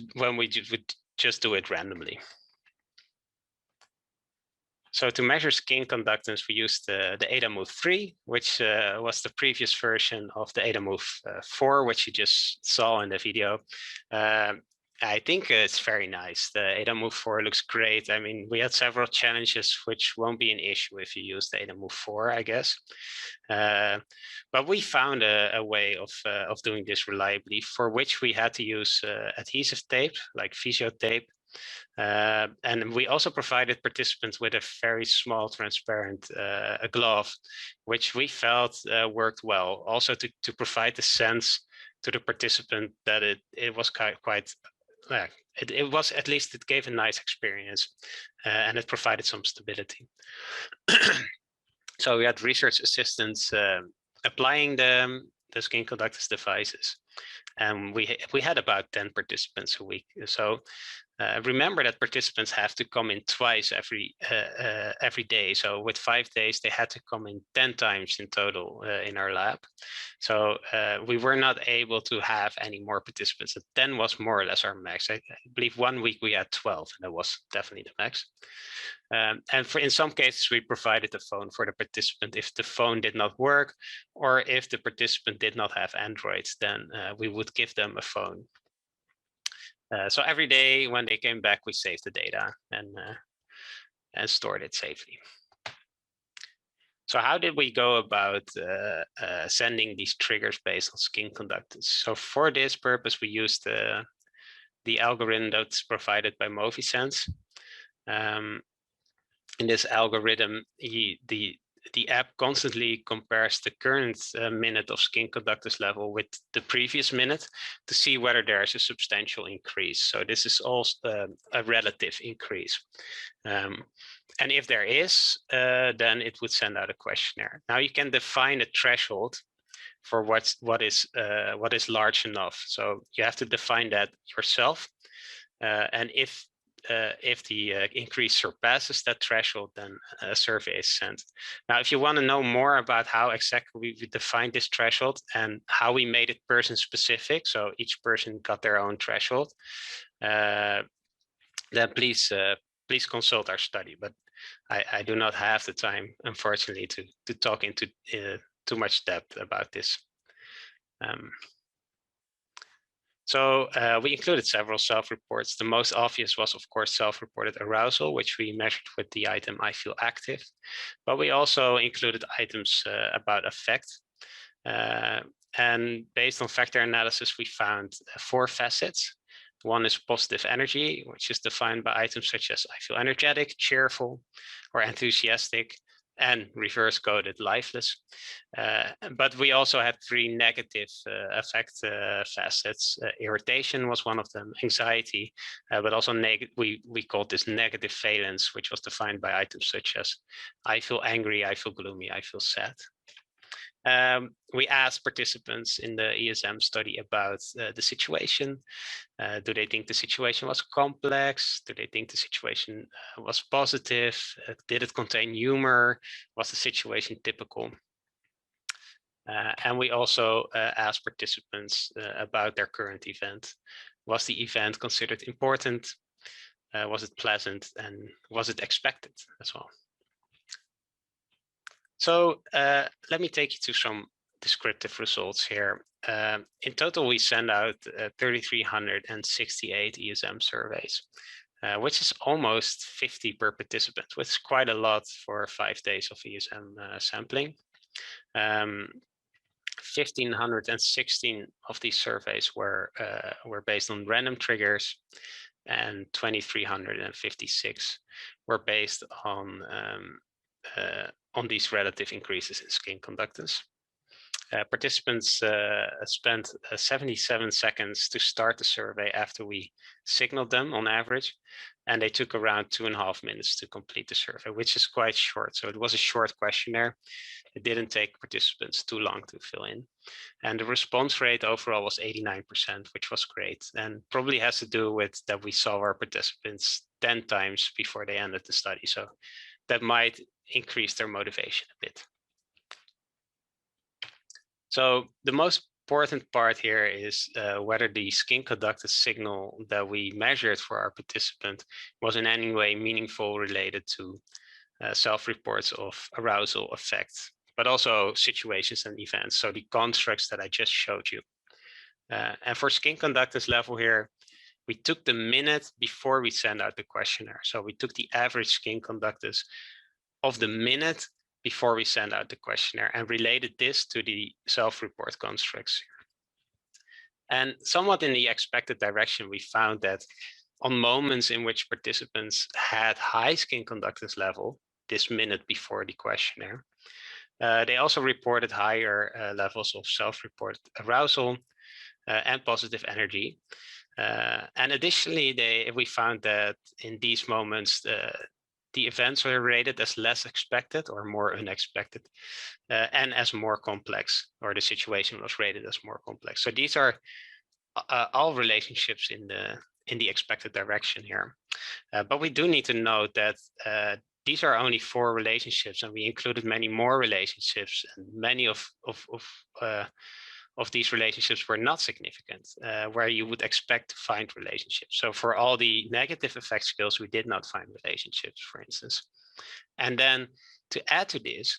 just do it randomly. So to measure skin conductance, we used the EdaMove 3, which was the previous version of the EdaMove 4, which you just saw in the video. I think it's very nice. The EdaMove 4 looks great. I mean, we had several challenges, which won't be an issue if you use the EdaMove 4, I guess. But we found a way of doing this reliably, for which we had to use adhesive tape, like physio tape. And we also provided participants with a very small transparent glove, which we felt worked well, also to provide the sense to the participant that it was quite it was, at least it gave a nice experience, and it provided some stability. So we had research assistants applying the skin conductance devices, and we had about 10 participants a week. So remember that participants have to come in twice every day. So with 5 days, they had to come in 10 times in total in our lab. So we were not able to have any more participants. 10 was more or less our max. I believe 1 week we had 12, and that was definitely the max. And in some cases, we provided a phone for the participant. If the phone did not work, or if the participant did not have Androids, then we would give them a phone. So every day when they came back, we saved the data and stored it safely. So how did we go about sending these triggers based on skin conductance? So for this purpose, we used the algorithm that's provided by movisens. In this algorithm, the app constantly compares the current minute of skin conductance level with the previous minute to see whether there is a substantial increase. So this is also a relative increase. And if there is, then it would send out a questionnaire. Now you can define a threshold for what is large enough. So you have to define that yourself. And if the increase surpasses that threshold, then a survey is sent. Now, if you want to know more about how exactly we defined this threshold and how we made it person specific, so each person got their own threshold, then please consult our study. But I do not have the time, unfortunately, to talk into too much depth about this. So we included several self-reports. The most obvious was, of course, self-reported arousal, which we measured with the item I feel active. But we also included items about affect. And based on factor analysis, we found 4 facets. One is positive energy, which is defined by items such as I feel energetic, cheerful, or enthusiastic, and reverse coded lifeless. But we also had 3 negative affect facets. Irritation was one of them, anxiety, but also we called this negative valence, which was defined by items such as I feel angry, I feel gloomy, I feel sad. We asked participants in the ESM study about the situation. Do they think the situation was complex? Do they think the situation was positive? Did it contain humor? Was the situation typical? And we also asked participants about their current event. Was the event considered important? Was it pleasant? And was it expected as well? So let me take you to some descriptive results here. In total, we sent out 3,368 ESM surveys, which is almost 50 per participant, which is quite a lot for 5 days of ESM sampling. 1,516 of these surveys were based on random triggers, and 2,356 were based on these relative increases in skin conductance. Participants spent 77 seconds to start the survey after we signaled them on average, and they took around 2.5 minutes to complete the survey, which is quite short. So it was a short questionnaire. It didn't take participants too long to fill in. And the response rate overall was 89%, which was great, and probably has to do with that we saw our participants 10 times before they ended the study. So that might increase their motivation a bit. So the most important part here is whether the skin conductance signal that we measured for our participant was in any way meaningful related to self-reports of arousal effects, but also situations and events. So the constructs that I just showed you. And for skin conductance level here, we took the minute before we sent out the questionnaire. So we took the average skin conductance of the minute before we send out the questionnaire and related this to the self-report constructs. And somewhat in the expected direction, we found that on moments in which participants had high skin conductance level, this minute before the questionnaire, they also reported higher levels of self-reported arousal, and positive energy. And additionally, we found that in these moments, the events were rated as less expected or more unexpected, and as more complex, or the situation was rated as more complex. So these are all relationships in the expected direction here. But we do need to note that these are only 4 relationships, and we included many more relationships, and many of these relationships were not significant, where you would expect to find relationships. So for all the negative effect scales, we did not find relationships, for instance. And then to add to this,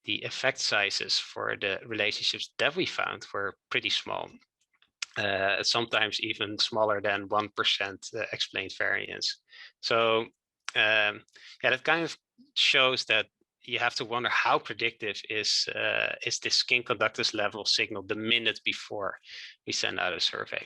the effect sizes for the relationships that we found were pretty small, sometimes even smaller than 1% explained variance. So yeah, that kind of shows that you have to wonder how predictive is this skin conductance level signal the minute before we send out a survey.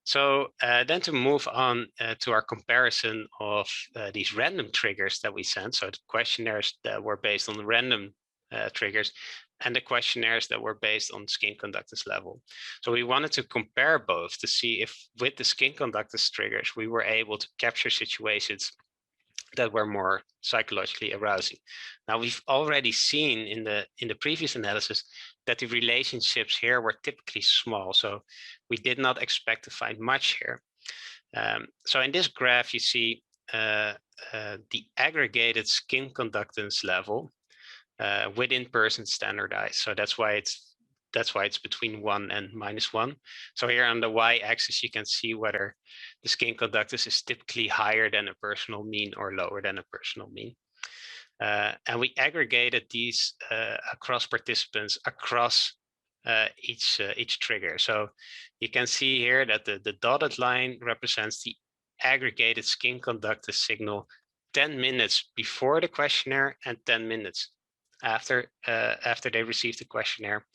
So then to move on to our comparison of these random triggers that we sent, so the questionnaires that were based on random triggers, and the questionnaires that were based on skin conductance level. So we wanted to compare both to see if with the skin conductance triggers, we were able to capture situations that were more psychologically arousing. Now, we've already seen in the previous analysis that the relationships here were typically small, so we did not expect to find much here. So in this graph, you see the aggregated skin conductance level within person standardized. So that's why it's between 1 and -1. So here on the y-axis, you can see whether the skin conductance is typically higher than a personal mean or lower than a personal mean. And we aggregated these across participants across each trigger. So you can see here that the dotted line represents the aggregated skin conductance signal 10 minutes before the questionnaire and 10 minutes after they received the questionnaire.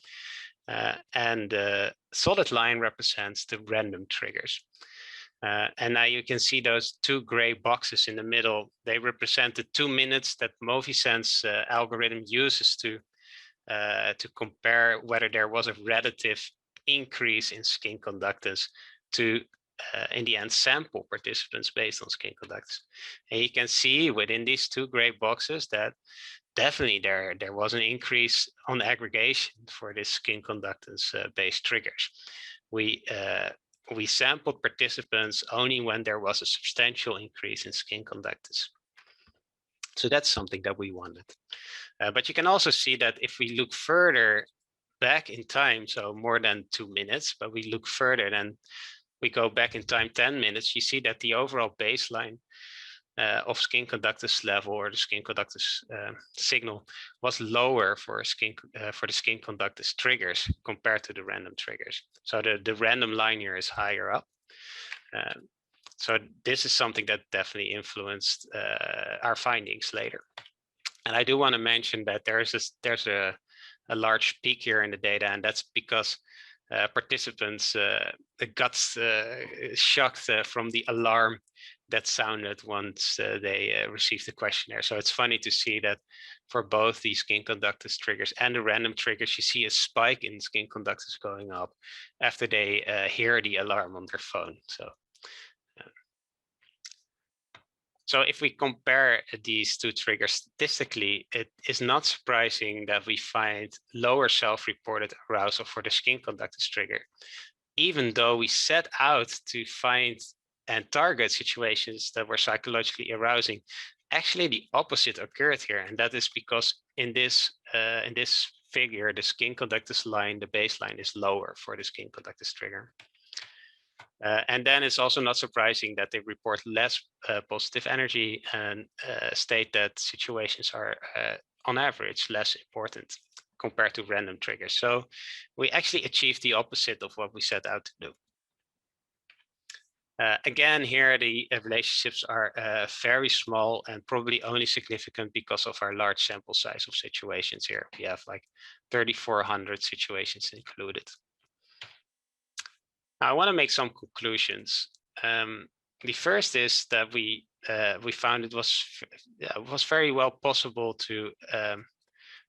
And the solid line represents the random triggers. And now you can see those 2 gray boxes in the middle. They represent the 2 minutes that movisens algorithm uses to compare whether there was a relative increase in skin conductance to, in the end, sample participants based on skin conductance. And you can see within these 2 gray boxes that definitely there was an increase on aggregation for this skin conductance based triggers. We sampled participants only when there was a substantial increase in skin conductance. So that's something that we wanted. But you can also see that if we look further back in time, so more than 2 minutes, but we look further, then we go back in time 10 minutes, you see that the overall baseline of skin conductance level, or the skin conductance signal, was lower for the skin conductance triggers compared to the random triggers. So the random line here is higher up. So this is something that definitely influenced our findings later. And I do want to mention that there's a large peak here in the data, and that's because participants got shocked from the alarm that sounded once they received the questionnaire. So it's funny to see that for both the skin conductance triggers and the random triggers, you see a spike in skin conductance going up after they hear the alarm on their phone. So if we compare these 2 triggers statistically, it is not surprising that we find lower self-reported arousal for the skin conductance trigger, even though we set out to find and target situations that were psychologically arousing. Actually, the opposite occurred here, and that is because in this figure, the skin conductance line, the baseline, is lower for the skin conductance trigger. And then it's also not surprising that they report less positive energy and state that situations are, on average, less important compared to random triggers. So we actually achieved the opposite of what we set out to do. Again, here the relationships are very small and probably only significant because of our large sample size of situations here. We have like 3,400 situations included. Now, I want to make some conclusions. The first is that we found it was very well possible to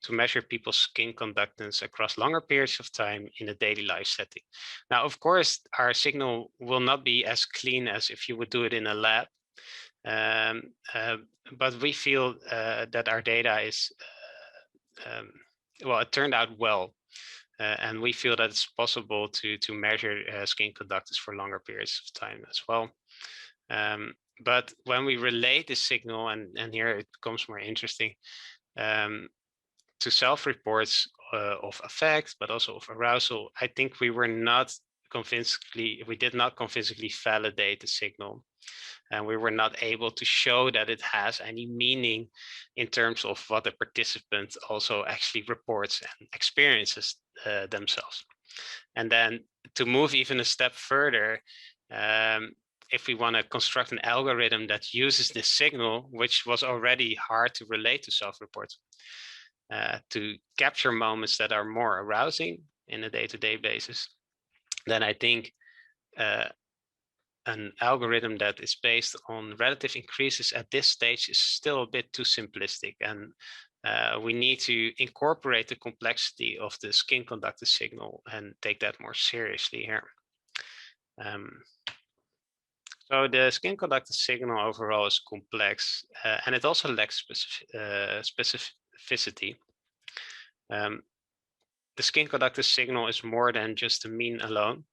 to measure people's skin conductance across longer periods of time in a daily life setting. Now, of course, our signal will not be as clean as if you would do it in a lab, but we feel that our data is, well, it turned out well. And we feel that it's possible to measure skin conductance for longer periods of time as well. But when we relate the signal, and here it becomes more interesting, to self-reports of effect, but also of arousal, I think we did not convincingly validate the signal. And we were not able to show that it has any meaning in terms of what the participant also actually reports and experiences themselves. And then to move even a step further, if we want to construct an algorithm that uses this signal, which was already hard to relate to self-reports, to capture moments that are more arousing in a day-to-day basis, then I think an algorithm that is based on relative increases at this stage is still a bit too simplistic, and we need to incorporate the complexity of the skin conductance signal and take that more seriously here. So the skin conductance signal overall is complex, and it also lacks specificity. The skin conductance signal is more than just a mean alone.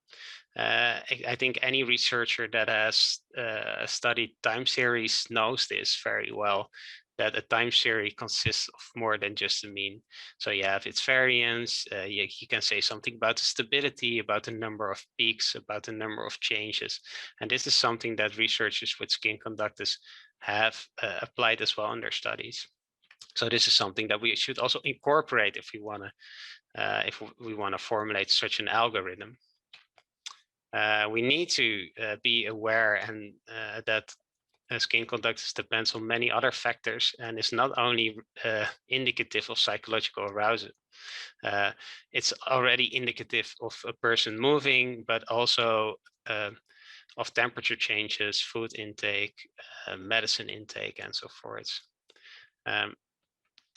I think any researcher that has studied time series knows this very well, that a time series consists of more than just a mean. So you have its variance, you can say something about the stability, about the number of peaks, about the number of changes. And this is something that researchers with skin conductance have applied as well in their studies. So this is something that we should also incorporate if we want to formulate such an algorithm. We need to be aware and that skin conductance depends on many other factors and is not only indicative of psychological arousal. It's already indicative of a person moving, but also of temperature changes, food intake, medicine intake, and so forth.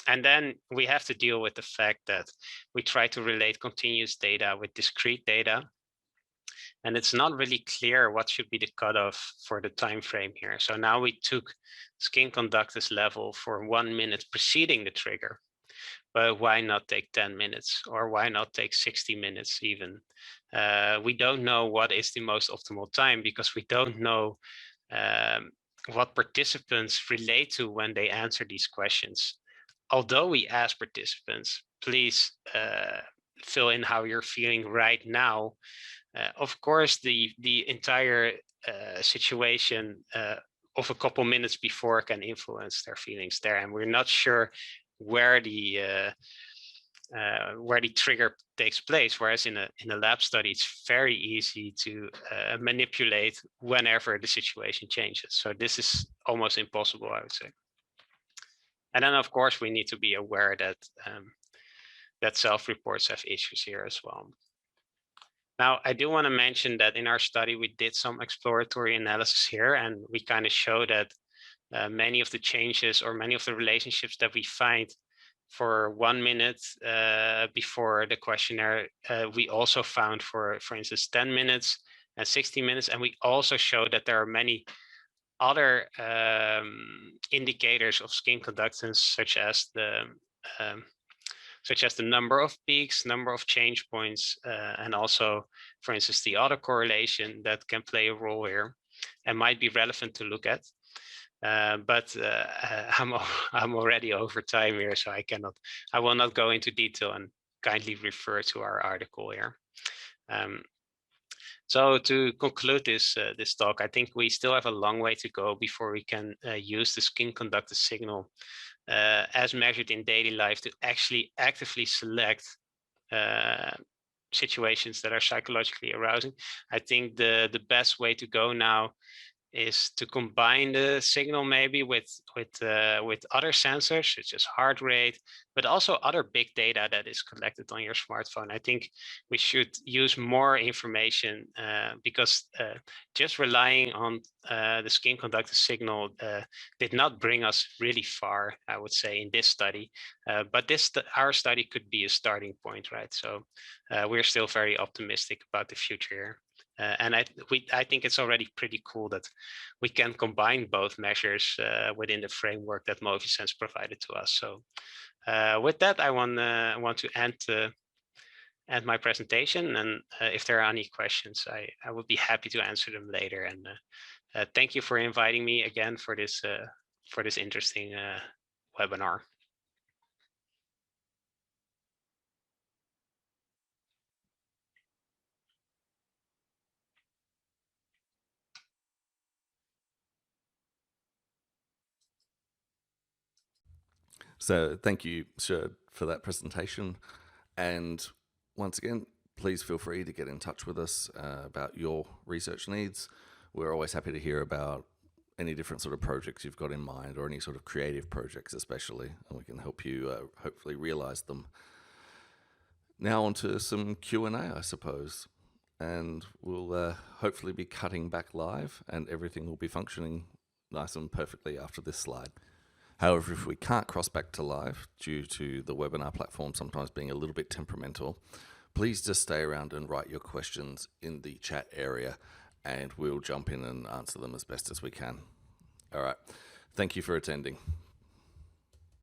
And then we have to deal with the fact that we try to relate continuous data with discrete data. And it's not really clear what should be the cutoff for the time frame here. So now we took skin conductance level for 1 minute preceding the trigger. But why not take 10 minutes, or why not take 60 minutes even? We don't know what is the most optimal time, because we don't know what participants relate to when they answer these questions. Although we ask participants, please fill in how you're feeling right now. Of course, the entire situation of a couple minutes before can influence their feelings there, and we're not sure where the trigger takes place. Whereas in a lab study, it's very easy to manipulate whenever the situation changes. So this is almost impossible, I would say. And then, of course, we need to be aware that that self-reports have issues here as well. Now, I do want to mention that in our study, we did some exploratory analysis here, and we kind of show that many of the changes or many of the relationships that we find for 1 minute before the questionnaire, we also found for instance, 10 minutes and 60 minutes. And we also showed that there are many other indicators of skin conductance, such as the number of peaks, number of change points, and also, for instance, the autocorrelation that can play a role here and might be relevant to look at. But I'm already over time here, so I will not go into detail, and kindly refer to our article here. So to conclude this talk, I think we still have a long way to go before we can use the skin conductance signal as measured in daily life to actually actively select situations that are psychologically arousing. I think the best way to go now is to combine the signal maybe with other sensors, such as heart rate, but also other big data that is collected on your smartphone. I think we should use more information because just relying on the skin conductance signal did not bring us really far, I would say, in this study. But our study could be a starting point, right? So we're still very optimistic about the future here. And I think it's already pretty cool that we can combine both measures within the framework that movisens provided to us. So with that, I want to end my presentation. And if there are any questions, I would be happy to answer them later. And thank you for inviting me again for this interesting webinar. So thank you, Sjoerd, for that presentation. And once again, please feel free to get in touch with us about your research needs. We're always happy to hear about any different sort of projects you've got in mind, or any sort of creative projects especially, and we can help you hopefully realize them. Now on to some Q&A, I suppose. And we'll hopefully be cutting back live, and everything will be functioning nice and perfectly after this slide. However, if we can't cross back to live due to the webinar platform sometimes being a little bit temperamental, please just stay around and write your questions in the chat area, and we'll jump in and answer them as best as we can. All right. Thank you for attending.